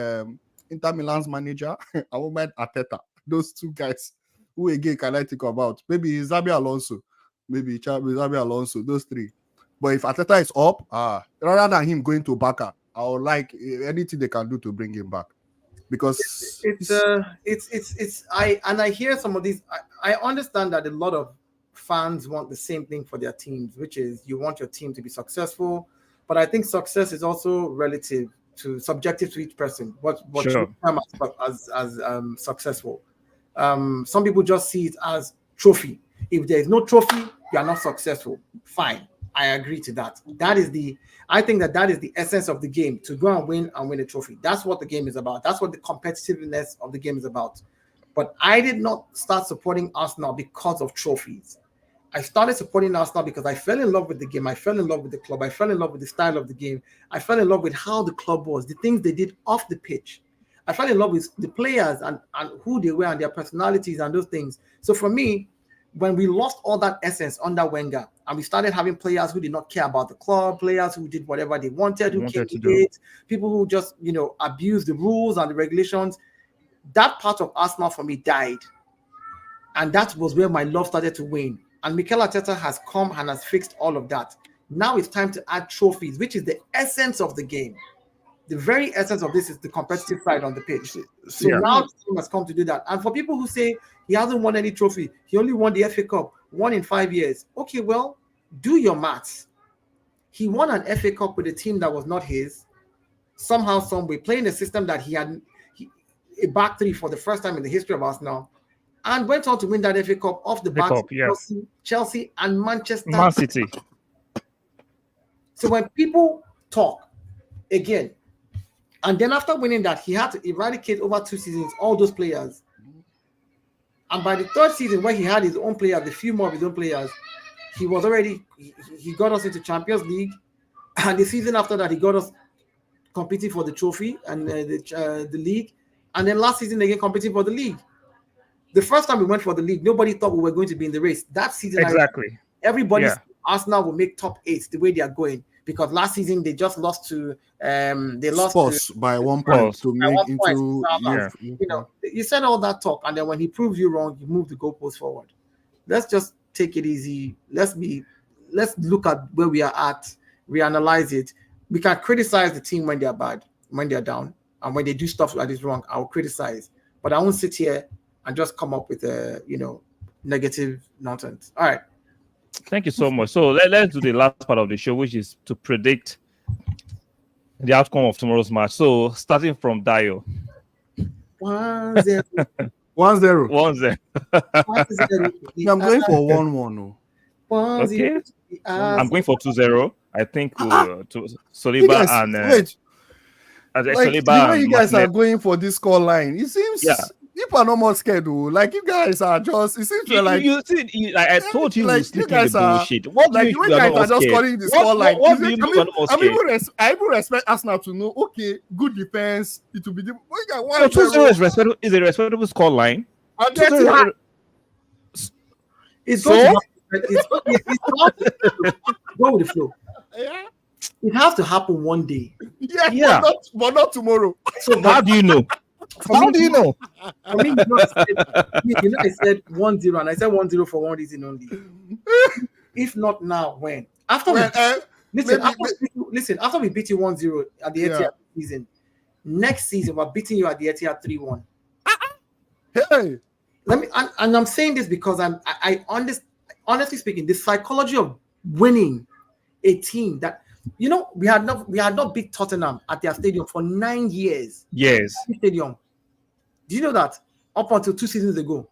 Inter Milan's manager. I won't mind Arteta. Those 2 guys. Who again can I think about? Maybe Xabi Alonso. Maybe Xabi Alonso. Those 3. But if Arteta is up, rather than him going to Barca, I would like anything they can do to bring him back. Because I hear some of these. I understand that a lot of fans want the same thing for their teams, which is you want your team to be successful. But I think success is also relative to subjective to each person. What you term as successful. Some people just see it as trophy. If there is no trophy, you are not successful. Fine, I agree to that. I think that is the essence of the game, to go and win a trophy. That's what the game is about. That's what the competitiveness of the game is about. But I did not start supporting Arsenal because of trophies. I started supporting Arsenal because I fell in love with the game. I fell in love with the club. I fell in love with the style of the game. I fell in love with how the club was, the things they did off the pitch. I fell in love with the players and who they were and their personalities and those things. So for me, when we lost all that essence under Wenger and we started having players who did not care about the club, players who did whatever they wanted, who came to it, people who just, abused the rules and the regulations, that part of Arsenal for me died. And that was where my love started to wane. And Mikel Arteta has come and has fixed all of that. Now it's time to add trophies, which is the essence of the game. The very essence of this is the competitive side on the pitch. So now the team has come to do that. And for people who say he hasn't won any trophy, he only won the FA Cup, 1 in 5 years. Okay, well, do your maths. He won an FA Cup with a team that was not his. Somehow, some way, playing a system that he had a back 3 for the first time in the history of Arsenal, and went on to win that FA Cup off the back of Chelsea and Man City. So when people talk again, and then after winning that, he had to eradicate over 2 seasons all those players. And by the 3rd season, where he had his own players, a few more of his own players, he got us into Champions League. And the season after that, he got us competing for the trophy and the league. And then last season, again, competing for the league. The first time we went for the league, nobody thought we were going to be in the race. That season, exactly. Everybody, Arsenal will make top 8 the way they are going. Because last season they just lost to Spurs by 1 point to make into you said all that talk, and then when he proves you wrong, you move the goalpost forward. Let's just take it easy. Let's look at where we are at, reanalyze it. We can criticize the team when they're bad, when they're down, and when they do stuff that is wrong, I'll criticize. But I won't sit here and just come up with negative nonsense. All right. Thank you so much. So let's do the last part of the show, which is to predict the outcome of tomorrow's match. So starting from Dio. 1-0. 1-0. I'm going for 1-1. Okay. I'm going for 2-0. I think to Saliba and Saliba. You guys are going for this score line. It seems people are no more scared, though. Like you guys are just. It seems like I told you, like you guys are bullshit. What like you guys are just calling the score line. I even respect Arsenal to know. Okay, good defense. It will be the 2-0 is respectable. Is a respectable score line. It's go with the flow. Yeah. It has to happen one day. Yeah. But not tomorrow. So how do you know? How do you know? For me, I said 1-0, and I said 1-0 for one reason only. If not now, when? After we beat you 1-0 at the Etihad season, next season we're beating you at the Etihad 3-1. Hey, and I'm saying this because I understand. Honestly speaking, the psychology of winning a team that we had not beat Tottenham at their stadium for 9 years. Yes. Stadium. Do you know that? up until 2 seasons ago.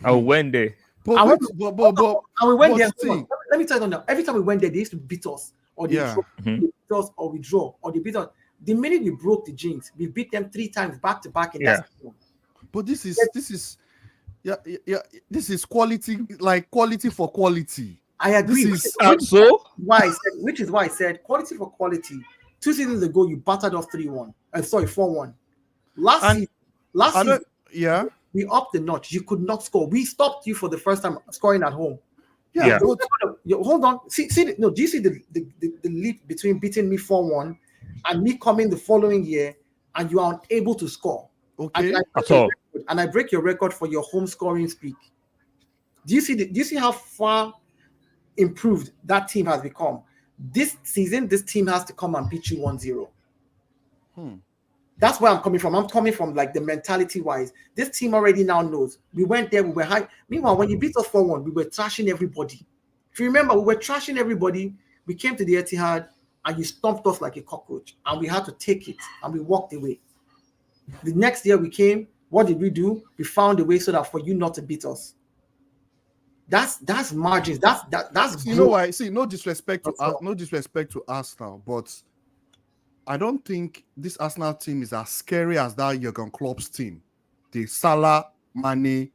I went there. But we went there. Still, let me tell you now. Every time we went there, they used to beat us, or they beat us, or we draw, or they beat us. The minute we broke the jinx, we beat them 3 times back to back in that season. But this is quality, like quality for quality. I agree. Which is why I said quality for quality. 2 seasons ago, you battered off 3-1. 4-1. Last season, we upped the notch. You could not score. We stopped you for the first time scoring at home. Yeah. Hold on. Do you see the leap between beating me 4-1 and me coming the following year and you are unable to score? Okay. And I break your record for your home scoring streak. Do you see how far improved that team has become? This season, this team has to come and beat you 1-0. That's where I'm coming from. I'm coming from like the mentality wise. This team already now knows. We went there, we were high. Meanwhile, when you beat us 4-1, we were trashing everybody. If you remember, we were trashing everybody. We came to the Etihad and you stomped us like a cockroach. And we had to take it and we walked away. The next year we came, what did we do? We found a way so that for you not to beat us. That's margins. That's you know why? See, no disrespect to Arsenal, but I don't think this Arsenal team is as scary as that Jurgen Klopp's team. The Salah, Mane,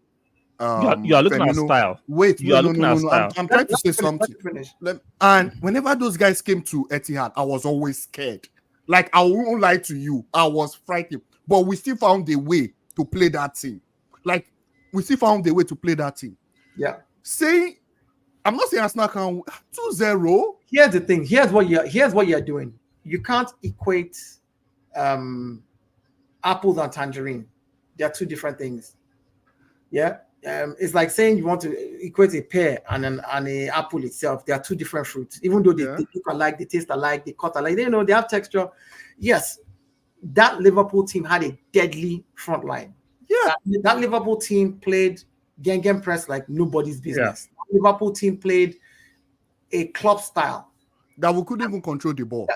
you are looking at style. Wait, you are looking at style. I'm trying to say something. And whenever those guys came to Etihad, I was always scared. Like, I won't lie to you, I was frightened. But we still found a way to play that team. Yeah. Saying, I'm not saying Arsenal can 2-0. Here's the thing. Here's what you're doing. You can't equate apples and tangerine. They are 2 different things. Yeah. It's like saying you want to equate a pear and an apple itself. They are 2 different fruits. Even though they look alike, they taste alike, they cut alike, they have texture. Yes, that Liverpool team had a deadly front line. Yeah. That Liverpool team played Gengen press like nobody's business. Yeah. Liverpool team played a club style. That we couldn't even control the ball.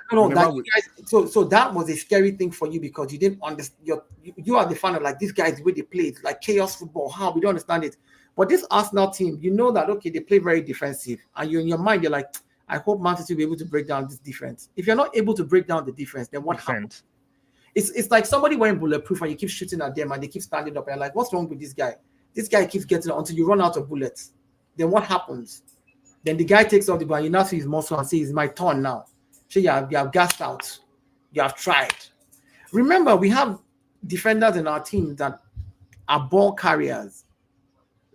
So that was a scary thing for you because you didn't understand. You are the fan of like these guys the way they played, like chaos football. How we don't understand it. But this Arsenal team, you know that okay, they play very defensive, and you in your mind you're like, I hope Man City will be able to break down this defense. If you're not able to break down the defense, then what happens? It's like somebody wearing bulletproof and you keep shooting at them and they keep standing up and you're like, what's wrong with this guy? This guy keeps getting it until you run out of bullets. Then what happens? Then the guy takes off the ball, you now see his muscle and says, it's my turn now. So you have gassed out. You have tried. Remember, we have defenders in our team that are ball carriers.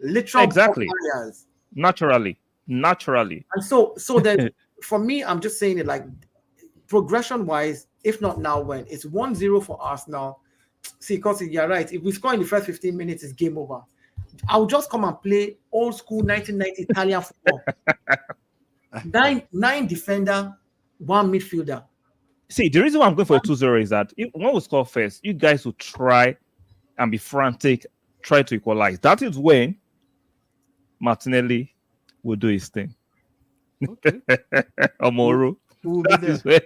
Literal ball carriers. Naturally. And so that for me, I'm just saying it like progression-wise, if not now when, it's 1-0 for Arsenal. See, because you're right. If we score in the first 15 minutes, it's game over. I'll just come and play old school 1990 Italian football. Nine defender, 1 midfielder. See, the reason why I'm going for a 2-0 is that when we score first, you guys will try and be frantic, try to equalize. That is when Martinelli will do his thing. Okay. Amoro. That is where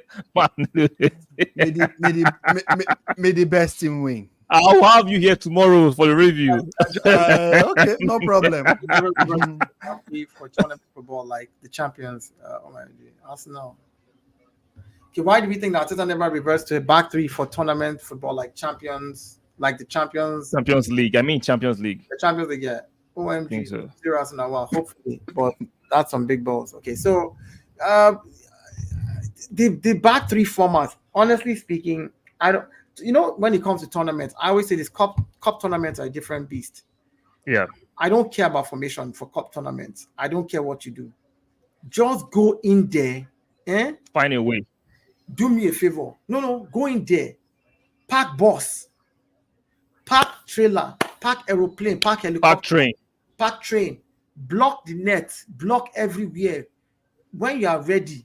may the best team win. I'll have you here tomorrow for the review. Okay, no problem. For tournament football, like the champions, Arsenal. Okay, why do we think that Arteta never reversed to a back 3 for tournament football, like champions, like the Champions League? I mean Champions League. The Champions League, yeah. OMG, so. 0 Arsenal, well, hopefully, but that's some big balls. Okay, so the back 3 format, honestly speaking, I don't. You know, when it comes to tournaments, I always say this cup tournaments are a different beast. Yeah. I don't care about formation for cup tournaments. I don't care what you do. Just go in there. Find a way. Do me a favor. No. Go in there. Park bus. Park trailer. Park aeroplane. Park helicopter. Park train. Block the net. Block everywhere. When you are ready,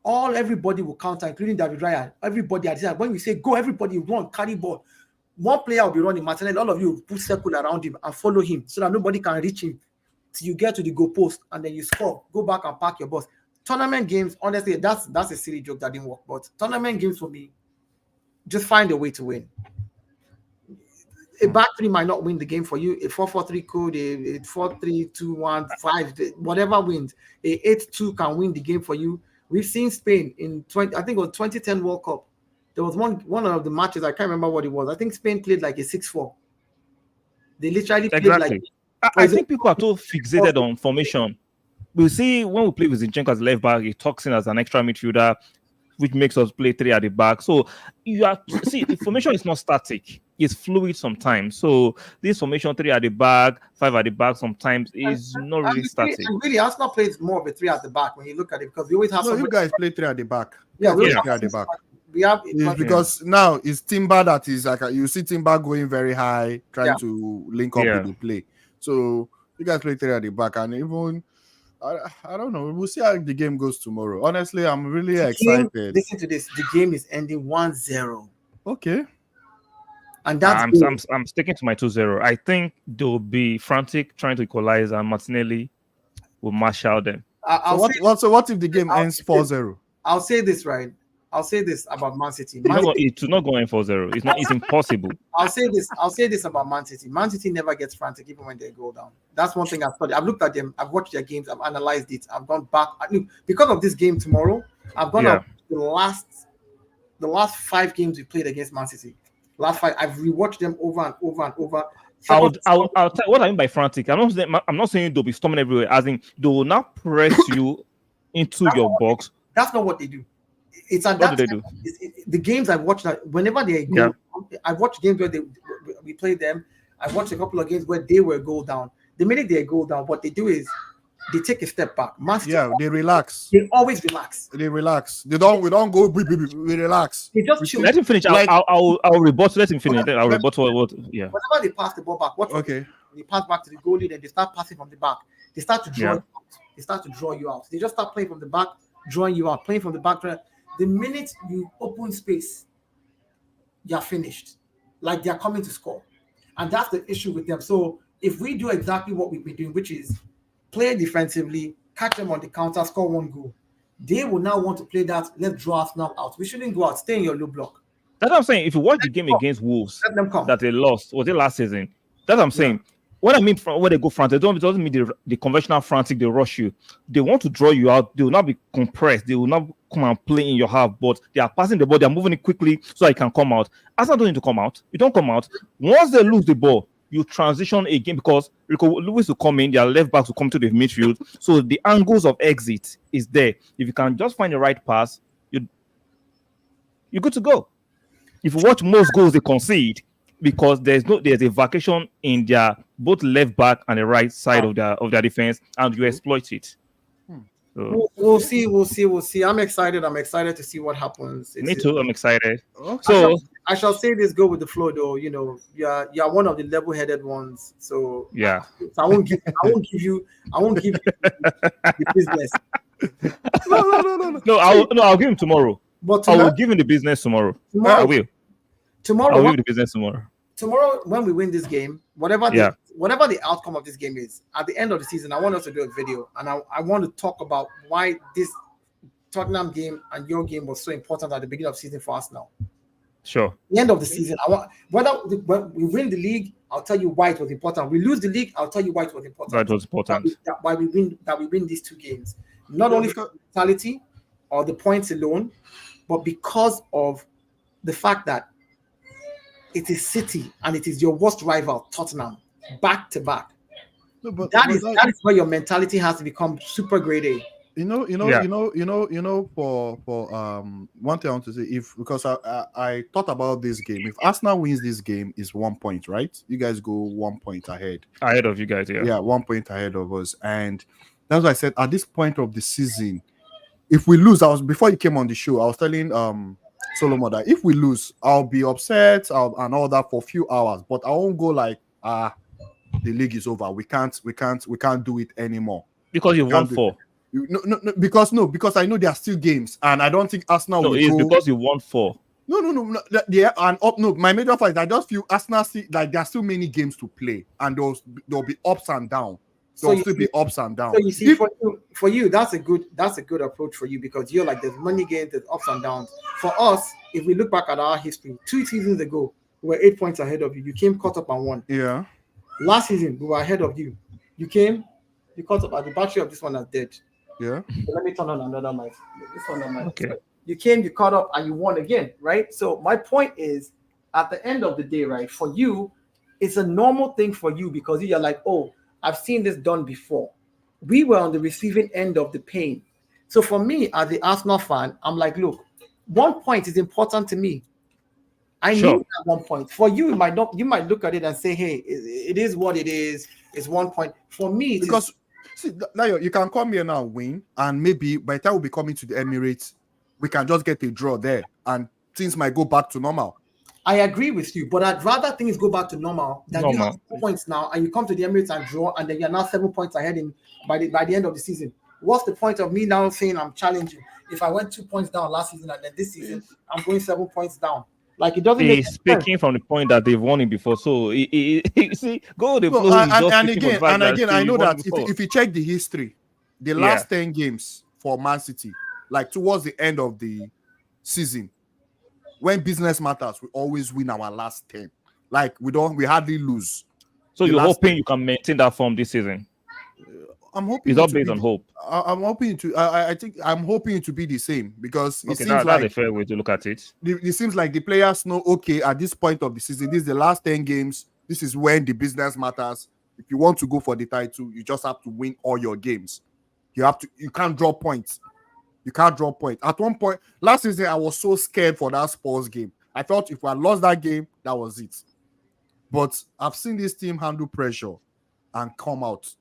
everybody will counter, including David Raya. Everybody at this time. When we say go, everybody run, carry ball. One player will be running, Martinelli. All of you will put circle around him and follow him so that nobody can reach him till you get to the goal post and then you score. Go back and park your bus. Tournament games, honestly, that's a silly joke that didn't work. But tournament games for me, just find a way to win. a back three might not win the game for you. A 4-4-3 code, a 4-3-2-1-5, whatever wins. A 8-2 can win the game for you. We've seen Spain in I think it was 2010 World Cup. There was one of the matches, I can't remember what it was. I think Spain played like a 6-4. They literally played like. I think people are too fixated on formation. We see when we play with Zinchenko as left back, he talks in as an extra midfielder, which makes us play 3 at the back. So the formation is not static; it's fluid sometimes. So this formation 3 at the back, 5 at the back, sometimes is not really static. And really, Arsenal plays more of a 3 at the back when you look at it, because we always have. No, you guys play 3 at the back. Yeah, we 3 at the back. We have because now it's Timber that is like you see Timber going very high, trying to link up with the play. So you guys play 3 at the back, and even. I don't know. We'll see how the game goes tomorrow. Honestly, I'm really excited. Listen to this. The game is ending 1-0. Okay. And that's I'm sticking to my 2-0. I think they'll be frantic trying to equalize, and Martinelli will marshal them. So what if the game ends 4-0? I'll say this, right? I'll say this about Man City. It will not go in 4-0. It's impossible. I'll say this about Man City. Man City never gets frantic even when they go down. That's one thing I've studied. I've looked at them, I've watched their games, I've analyzed it, I've gone back. Because of this game tomorrow, I've gone up the last 5 games we played against Man City. Last 5, I've rewatched them over and over and over. I'll tell you what I mean by frantic. I'm not saying they'll be storming everywhere, as in they will not press you into your box. That's not what they do. It's at what do they do? The games I've watched, whenever they go, I've watched games where we played them. I've watched a couple of games where they were goal down. The minute they go down, what they do is they take a step back. They relax. They always relax. They relax. We don't go. We relax. They just chill. Let him finish. I'll rebut. Let him finish. I'll rebut what. Yeah. Whenever they pass the ball back, they pass back to the goalie, then they start passing from the back. They start to draw. You out. They start to draw you out. They just start playing from the back, drawing you out, playing from the back. The minute you open space, you're finished. Like they're coming to score. And that's the issue with them. So if we do exactly what we've been doing, which is play defensively, catch them on the counter, score 1 goal, they will now want to play that, let's draw Arsenal out. We shouldn't go out, stay in your low block. That's what I'm saying. If you watch the game against Wolves that they lost, was it last season? That's what I'm saying. What I mean when they go frantic, it doesn't mean the conventional frantic, they rush you. They want to draw you out. They will not be compressed. They will not come and play in your half, but they are passing the ball. They are moving it quickly so it can come out. Arsenal don't need to come out. You don't come out. Once they lose the ball, you transition again because Rico Lewis will come in. Their left backs will come to the midfield. So the angles of exit is there. If you can just find the right pass, you're good to go. If you watch most goals they concede, because there's a vacation in their both left back and the right side of their defense, and you exploit it. So, we'll see. I'm excited to see what happens. Me too. I'm excited. Okay. So I shall say this: go with the flow, though. You know, you're one of the level-headed ones. So yeah, so I won't give you the business. No. I'll give him tomorrow. But I will give him the business tomorrow. I will. Tomorrow, I'll give you the business tomorrow. Tomorrow, when we win this game, whatever the outcome of this game is, at the end of the season, I want us to do a video, and I want to talk about why this Tottenham game and your game was so important at the beginning of the season for us now. Sure. The end of the season, when we win the league, I'll tell you why it was important. We lose the league, I'll tell you why it was important. That was important. Why we win these 2 games, not only for mentality or the points alone, but because of the fact that it is City and it is your worst rival, Tottenham, back to back. No, that is where your mentality has to become super grade A. For one thing I want to say, because I thought about this game. If Arsenal wins this game, it's 1 point, right? You guys go 1 point ahead. Ahead of you guys, yeah. Yeah, 1 point ahead of us. And that's why I said at this point of the season, if we lose, before you came on the show, I was telling Solomon that if we lose, I'll be upset and all that for a few hours, but I won't go like the league is over. We can't do it anymore. Because you won 4. Because I know there are still games, and I don't think Arsenal will it's go. because you won 4. No. Yeah, and my major fact is I just feel Arsenal like there are still many games to play, and there'll be ups and downs. There'll still be ups and downs. So you see, for you, that's a good approach for you, because you're like, there's money games, there's ups and downs. For us, if we look back at our history, 2 seasons ago, we were 8 points ahead of you. You came, caught up and won. Yeah. Last season, we were ahead of you. You came, you caught up. The battery of this one is dead. Yeah. So let me turn on another mic. This one on mic. Okay. You came, you caught up, and you won again, right? So my point is, at the end of the day, right, for you, it's a normal thing for you because you're like, oh, I've seen this done before. We were on the receiving end of the pain. So for me, as the Arsenal fan, I'm like, look, 1 point is important to me. I Sure. knew at 1 point. For you, it might not. You might look at it and say, hey, it is what it is. It's 1 point. For me, Because see, now you can come here now, win, and maybe by the time we'll be coming to the Emirates, we can just get a draw there, and things might go back to normal. I agree with you, but I'd rather things go back to normal than you have 4 points now and you come to the Emirates and draw, and then you're now 7 points ahead by the end of the season. What's the point of me now saying I'm challenging if I went 2 points down last season and then this season I'm going 7 points down? Like, it doesn't make sense. Speaking from the point that they've won it before, so you see, go the flow. And again, I know that if you check the history, the last 10 games for Man City, like towards the end of the season, when business matters, we always win our last 10. Like we hardly lose. So you're hoping you can maintain that form this season? I'm hoping it's not based on hope. I'm hoping to. I think I'm hoping to be the same because it seems that's like a fair way to look at it. It seems like the players know. Okay, at this point of the season, this is the last 10 games. This is when the business matters. If you want to go for the title, you just have to win all your games. You can't draw points. You can't draw points. At one point last season, I was so scared for that Spurs game. I thought if I lost that game, that was it. But I've seen this team handle pressure and come out.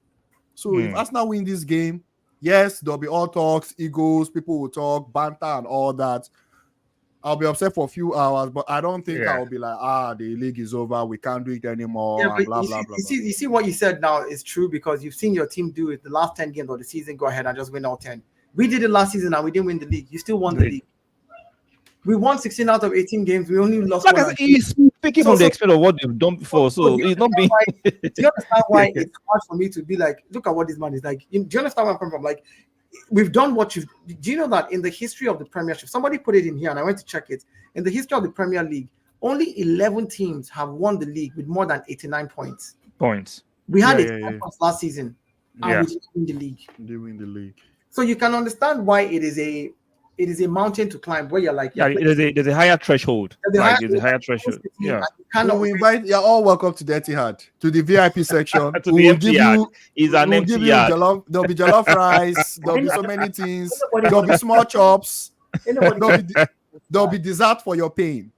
So if Arsenal win this game, yes, there'll be all talks, egos, people will talk, banter and all that. I'll be upset for a few hours, but I don't think I'll be like, the league is over, we can't do it anymore, and blah, blah, blah. You see what you said now is true because you've seen your team do it the last 10 games of the season, go ahead and just win all 10. We did it last season and we didn't win the league. You still won the league. We won 16 out of 18 games. We only lost one. He's speaking from the experience of what they've done before. So it's not being. Do you understand why it's hard for me to be like, look at what this man is like? Do you understand where I'm coming from? Like, we've done what you've. Do you know that in the history of the Premiership, somebody put it in here and I went to check it. In the history of the Premier League, only 11 teams have won the league with more than 89 points. We had 89 points last season, and we didn't win the league. They win the league. So you can understand why it is a mountain to climb where you're like, there's a higher threshold. There's a higher threshold. You're all welcome to the Etihad, to the VIP section. To the empty yard. It's an empty yard. There'll be jollof rice. There'll be so many things. There'll be small chops. There'll be dessert for your pain.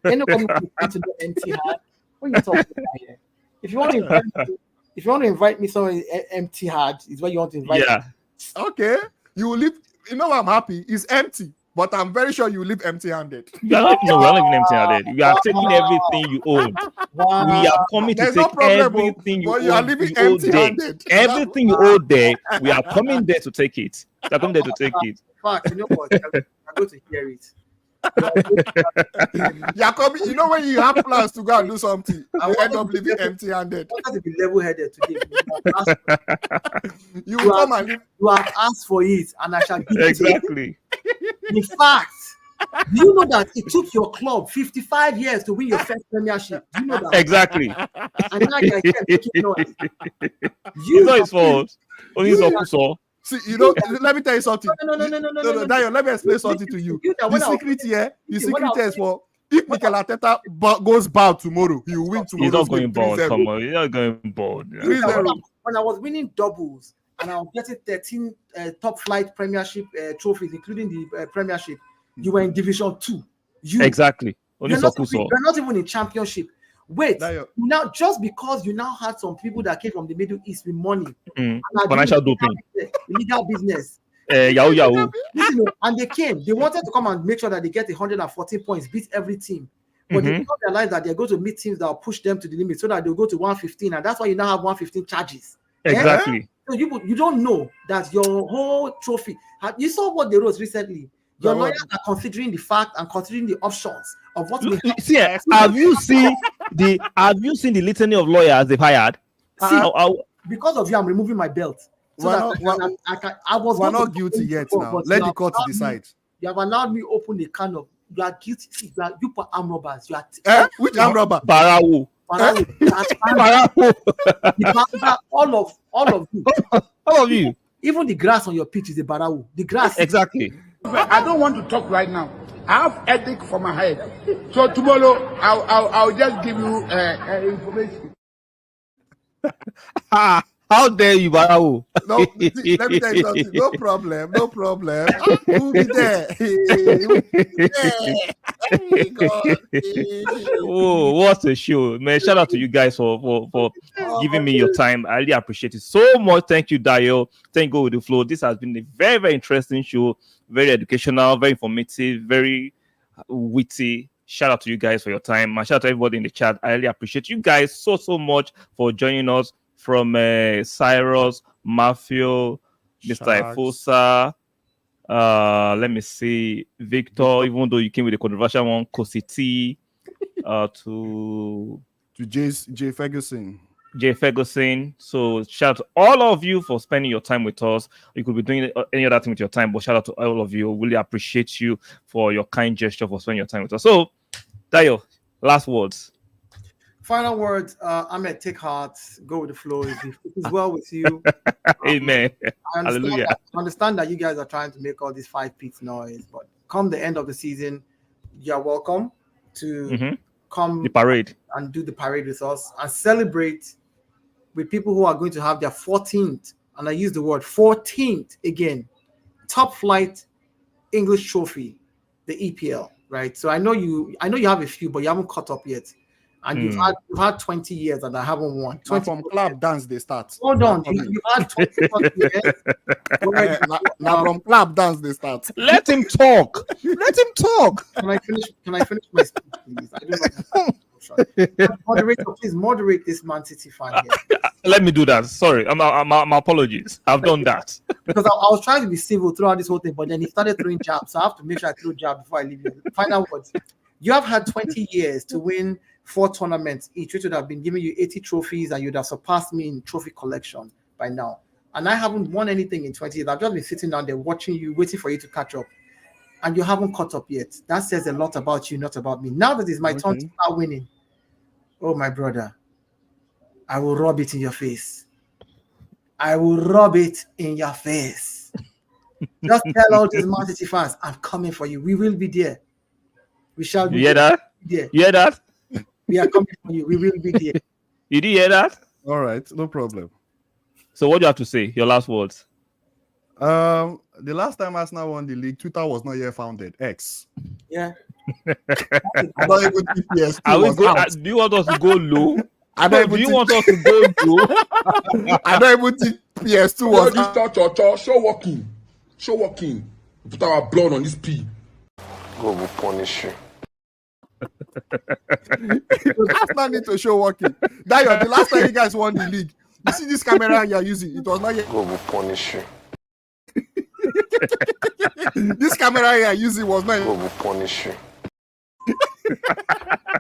Anybody wants to the empty yard? What are you talking about here? If you want to invite me somewhere empty yard, is what you want to invite me. Okay, you will leave. You know, I'm happy. It's empty, but I'm very sure you will leave empty-handed. We're not leaving empty-handed. We are taking everything you own. Wow. We are coming to take everything you own. You are leaving empty-handed. Everything you owe there, we are coming there to take it. We are coming there to take it. Fact, you know what? I'm going to hear it. You're coming. You know when you have plans to go and do something, you end up leaving empty-handed. I want to be level-headed today. You come and you have asked for it, and I shall give it. Exactly. In fact, do you know that it took your club 55 years to win your first Premiership? Do you know that? Exactly. And now you kept taking noise. It's not his fault. Only Zokuso. See, let me tell you something. No, Dayo, let me explain something to you. The secret here is for if Mikel Arteta goes bad tomorrow, he will win tomorrow. He's not going bald. Come on, he's not going bald. When I was winning doubles and I was getting 13 top flight Premiership trophies, including the Premiership, you were in Division 2. Exactly. You're not even in Championship. Wait, now just because you now had some people that came from the Middle East with money, financial doping, illegal business, yahoo, and they wanted to come and make sure that they get 114 points, beat every team, but they did not realize that they're going to meet teams that will push them to the limit so that they'll go to 115, and that's why you now have 115 charges. Exactly. So you don't know that your whole trophy. You saw what they wrote recently. Your lawyers are considering the fact and considering the options of what we see. Have you seen the litany of lawyers they've hired? Because of you, I'm removing my belt. So we're not guilty yet now. Let the court decide. You have allowed me open a can of You are guilty. You put arm robbers. You are which arm robber? Barao. Barao. All of you. All of you. Even the grass on your pitch is a barao. The grass. Exactly. I don't want to talk right now. I have headache for my head. So tomorrow I'll just give you information. How dare you, Barao? No, let me tell you something. No problem. We'll be there. Oh, what a show, man. Shout out to you guys for giving me your time. I really appreciate it so much. Thank you, Dayo. Thank you, Go With The Flow. This has been a very, very interesting show, very educational, very informative, very witty. Shout out to you guys for your time. And shout out to everybody in the chat. I really appreciate you guys so much for joining us. From Cyrus, Matthew, Mr. Efosa, let me see, Victor, even though you came with a controversial one, Kositi, to Jay Ferguson. So shout out to all of you for spending your time with us. You could be doing any other thing with your time, but shout out to all of you. Really appreciate you for your kind gesture for spending your time with us. So, Dayo, last words. Final words, Ahmed, take heart, go with the flow. It is well with you. Amen. I understand that you guys are trying to make all this 5 pits noise, but come the end of the season, you're welcome to come the parade and do the parade with us and celebrate with people who are going to have their 14th, and I use the word 14th again, top flight English trophy, the EPL, right? So I know you have a few, but you haven't caught up yet. And you've had 20 years and I haven't won. 20 from club dance they start. Hold on, you've had 20 years. Now from club dance they start. Let him talk. Can I finish my speech, please? I don't know. Moderator, please moderate this Man City fan here. Let me do that. Sorry, my apologies. I've done that. Because I was trying to be civil throughout this whole thing, but then he started throwing jabs. So I have to make sure I throw jab before I leave you. Final words. You have had 20 years to win 4 tournaments each, which would have been giving you 80 trophies, and you'd have surpassed me in trophy collection by now. And I haven't won anything in 20 years. I've just been sitting down there watching you, waiting for you to catch up. And you haven't caught up yet. That says a lot about you, not about me. Now that it's my turn to start winning, oh, my brother, I will rub it in your face. Just tell all these Man City fans, I'm coming for you. We will be there. We shall be there. You hear that? We are coming for you. We will be there. You did hear that? All right, no problem. So what do you have to say? Your last words. The last time Arsenal won the league, Twitter was not yet founded. X. Yeah. Not even TPS2 do you want us to go low? Do you want us to go low? I don't even think PS2 was. Show walking. Put our blood on this P. God will punish you. Arsenal need to show working. Dayo, the last time you guys won the league, you see this camera you're using, it was not yet. God will punish you. This camera you're using was not. God will punish you.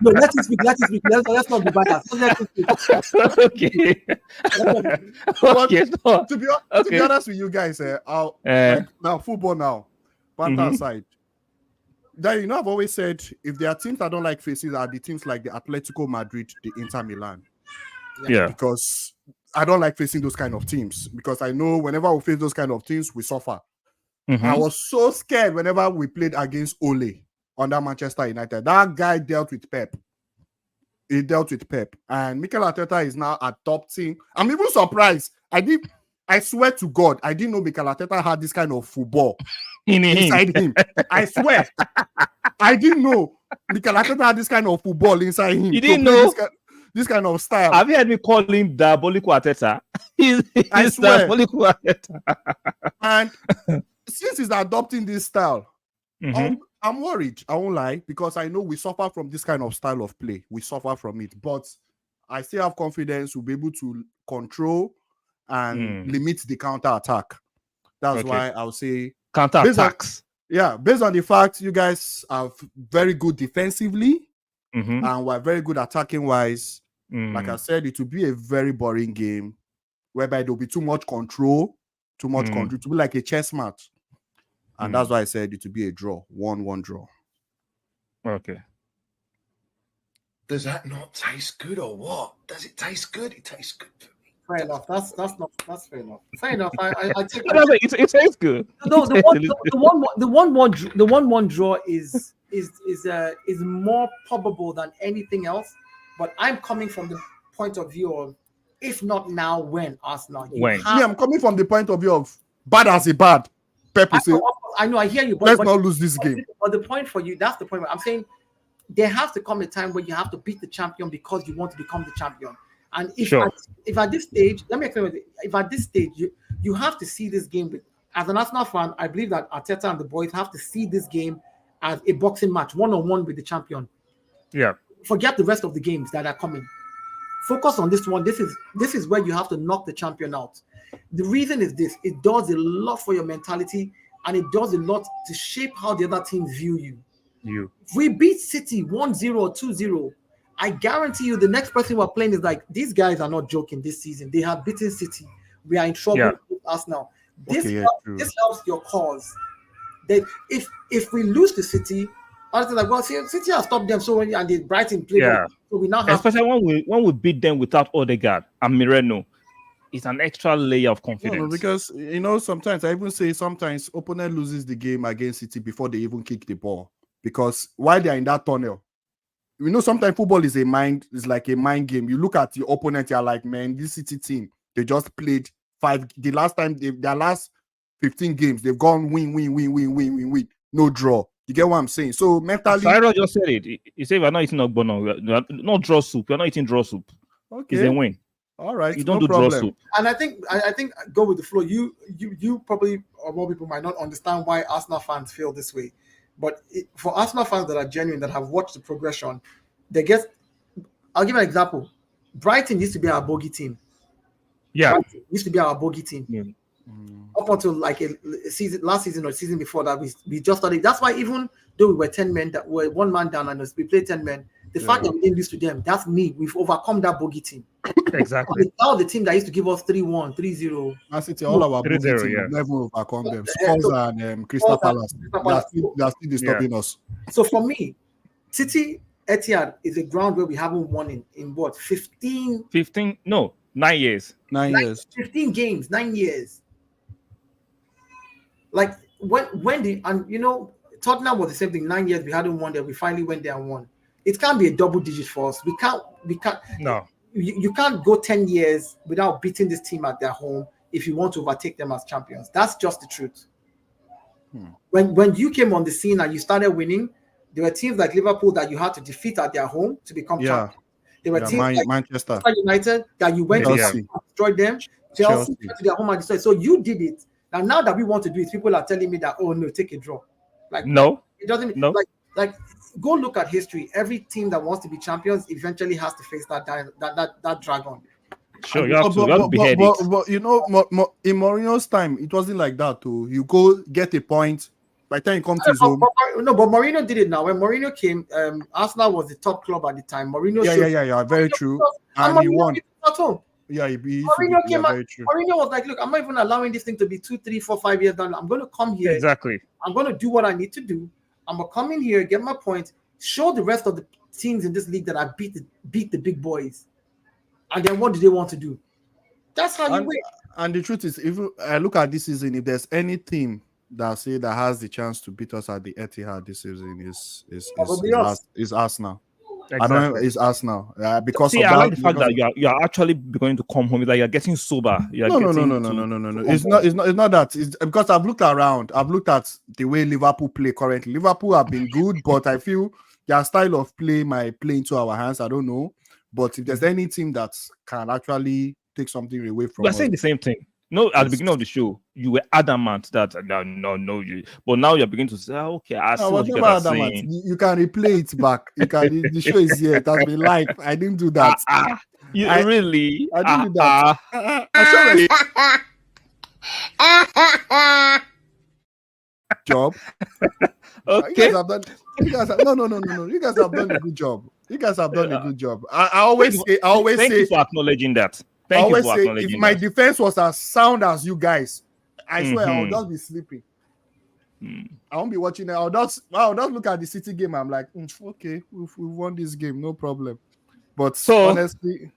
No, let him speak. Let's not be biased. Let him speak. Okay. To be honest with you guys, now football now, Panther aside. That, you know, I've always said if there are teams I don't like facing are the teams like the Atletico Madrid, the Inter Milan. Yeah. Because I don't like facing those kind of teams. Because I know whenever we face those kind of teams, we suffer. I was so scared whenever we played against Ole under Manchester United. That guy dealt with Pep. He dealt with Pep. And Mikel Arteta is now adopting. I'm even surprised. I swear to God, I didn't know Mikel Arteta had this kind of football inside him. I swear. I didn't know Mikel Arteta had this kind of football inside him. You didn't know? This kind of style. Have you heard me call him Diabolical Arteta? I swear. Diabolical Arteta. And since he's adopting this style, I'm worried. I won't lie, because I know we suffer from this kind of style of play. We suffer from it. But I still have confidence we'll be able to control and limit the counter attack. That's why I'll say counter attacks. Based on the fact you guys are very good defensively and we're very good attacking wise. Like I said, it will be a very boring game whereby there'll be too much control, to be like a chess match. And that's why I said it will be a draw, 1-1 draw. Okay. Does that not taste good or what? Does it taste good? It tastes good for me. Fair enough. That's fair enough. Fair enough. I take It tastes good. no, the 1-1 draw is more probable than anything else. But I'm coming from the point of view of if not now, when Arsenal. When? Me, I'm coming from the point of view of bad as a bad. Pep will say, I know, I hear you. But, let's not lose this game. But the point for you, that's the point. I'm saying there has to come a time where you have to beat the champion because you want to become the champion. And if at this stage, let me explain. If at this stage you have to see this game as an Arsenal fan, I believe that Arteta and the boys have to see this game as a boxing match, 1-on-1 with the champion. Yeah. Forget the rest of the games that are coming. Focus on this one. This is where you have to knock the champion out. The reason is this: it does a lot for your mentality, and it does a lot to shape how the other teams view you. If we beat City 1-0 or 2-0, I guarantee you the next person we're playing is like, these guys are not joking this season. They have beaten City. We are in trouble with Arsenal. This helps your cause. That if we lose to City, honestly, like, well, City has stopped them so and they Brighton play. Yeah. So we now have, especially when we beat them without Odegaard and Moreno, it's an extra layer of confidence. No, because sometimes I even say sometimes opponent loses the game against City before they even kick the ball. Because while they are in that tunnel, sometimes football is like a mind game. You look at the opponent, you're like, man, this City team, they just played the last 15 games, they've gone win, no draw. You get what I'm saying? So mentally, Cyrus just said it. He said we're not eating ogbono, not draw soup. We're not eating draw soup. Okay, it's a win. All right, you don't do draw soup. And I think go with the flow. You probably or more people might not understand why Arsenal fans feel this way, but for Arsenal fans that are genuine, that have watched the progression, I'll give an example. Brighton used to be our bogey team. Yeah, Brighton used to be our bogey team. Yeah. Up until like a season, last season or season before that, we just started. That's why even though we were 10 men, that were 1 man down, and we played 10 men, the fact that we didn't lose to them, that's me. We've overcome that bogey team. Exactly. Now the team that used to give us 3-1, 3-0. Man City, all our bogey team never overcome them. Spurs and Crystal Palace, they are still disturbing us. So for me, City Etihad is a ground where we haven't won in what 15? 9 years. 9 years. 15 games, 9 years. Like Tottenham was the same thing. 9 years we hadn't won there. We finally went there and won. It can't be a double digit for us. We can't. No. You can't go 10 years without beating this team at their home if you want to overtake them as champions. That's just the truth. When you came on the scene and you started winning, there were teams like Liverpool that you had to defeat at their home to become champions. There were teams like Manchester United that you went to destroy them. Chelsea to their home and destroy. So you did it. Now that we want to do it, people are telling me that, oh no, take a draw. Like no, it doesn't. No. Like go look at history. Every team that wants to be champions eventually has to face that dragon. Sure, you have to behead it. But in Mourinho's time, it wasn't like that too. You go get a point. By the time you come to his home. But Mourinho did it now. When Mourinho came, Arsenal was the top club at the time. Mourinho very true. And he won. At home. Yeah, Mourinho came out. Mourinho was like, look, I'm not even allowing this thing to be 2, 3, 4, 5 years down. I'm going to come here. Exactly. I'm going to do what I need to do. I'm going to come in here, get my point, show the rest of the teams in this league that I beat the big boys. And then what do they want to do? That's how you win. And the truth is, if I look at this season, if there's any team that has the chance to beat us at the Etihad this season is Arsenal. Exactly. I don't know, it's Arsenal because I like the fact that you are actually going to come home. Like you're getting sober. No. It's not that. It's because I've looked around. I've looked at the way Liverpool play currently. Liverpool have been good, but I feel their style of play might play into our hands. I don't know, but if there's any team that can actually take something away from, we're saying the same thing. No, at the beginning of the show, you were adamant that no, but now you're beginning to say, okay, I see what you guys are saying. You can replay it back. The show is here. It has been live. I didn't do that. I didn't do that. Job. Okay. You guys have done a good job. You guys have done a good job. I always say. Thank you for acknowledging that. Thank you for acknowledging if my defense was as sound as you guys, I swear I would just be sleeping. I won't be watching it. I'll just look at the City game. I'm like, okay, we've won this game, no problem. But honestly.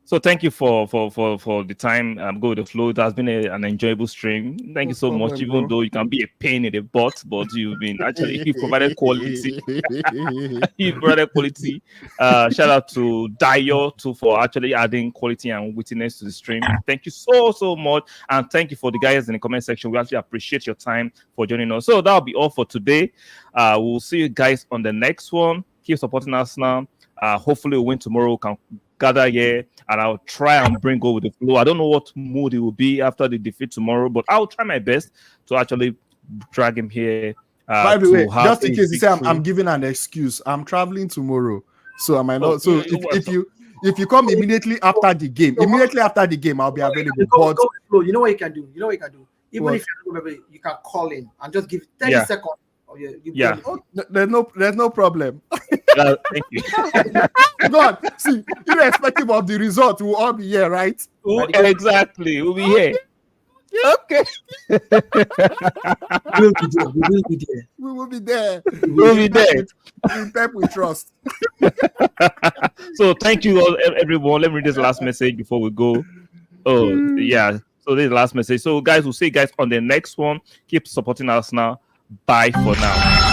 So thank you for the time. Go with the flow. It has been an enjoyable stream. Thank you so much. Even though you can be a pain in the butt, but you've been actually you provided quality. You provided quality. Shout out to Dio too for actually adding quality and wittiness to the stream. Thank you so much, and thank you for the guys in the comment section. We actually appreciate your time for joining us. So that'll be all for today. We'll see you guys on the next one. Keep supporting us now. Hopefully we'll win tomorrow. We can gather here and I'll try and bring over the flow. I don't know what mood it will be after the defeat tomorrow, but I'll try my best to actually drag him here. By the way, just in case you say I'm giving an excuse, I'm traveling tomorrow, so I might not. So if you come immediately after the game, I'll be available. But you know what you can do? Even if you don't remember, you can call in and just give 30 seconds. There's no problem. Thank you. God, see, irrespective of the result, we'll all be here, right? Exactly, we'll be here. Okay. We will be there. In Pep we trust. So thank you all, everyone. Let me read this last message before we go. So this is the last message. So guys, we'll see you guys on the next one. Keep supporting us now. Bye for now.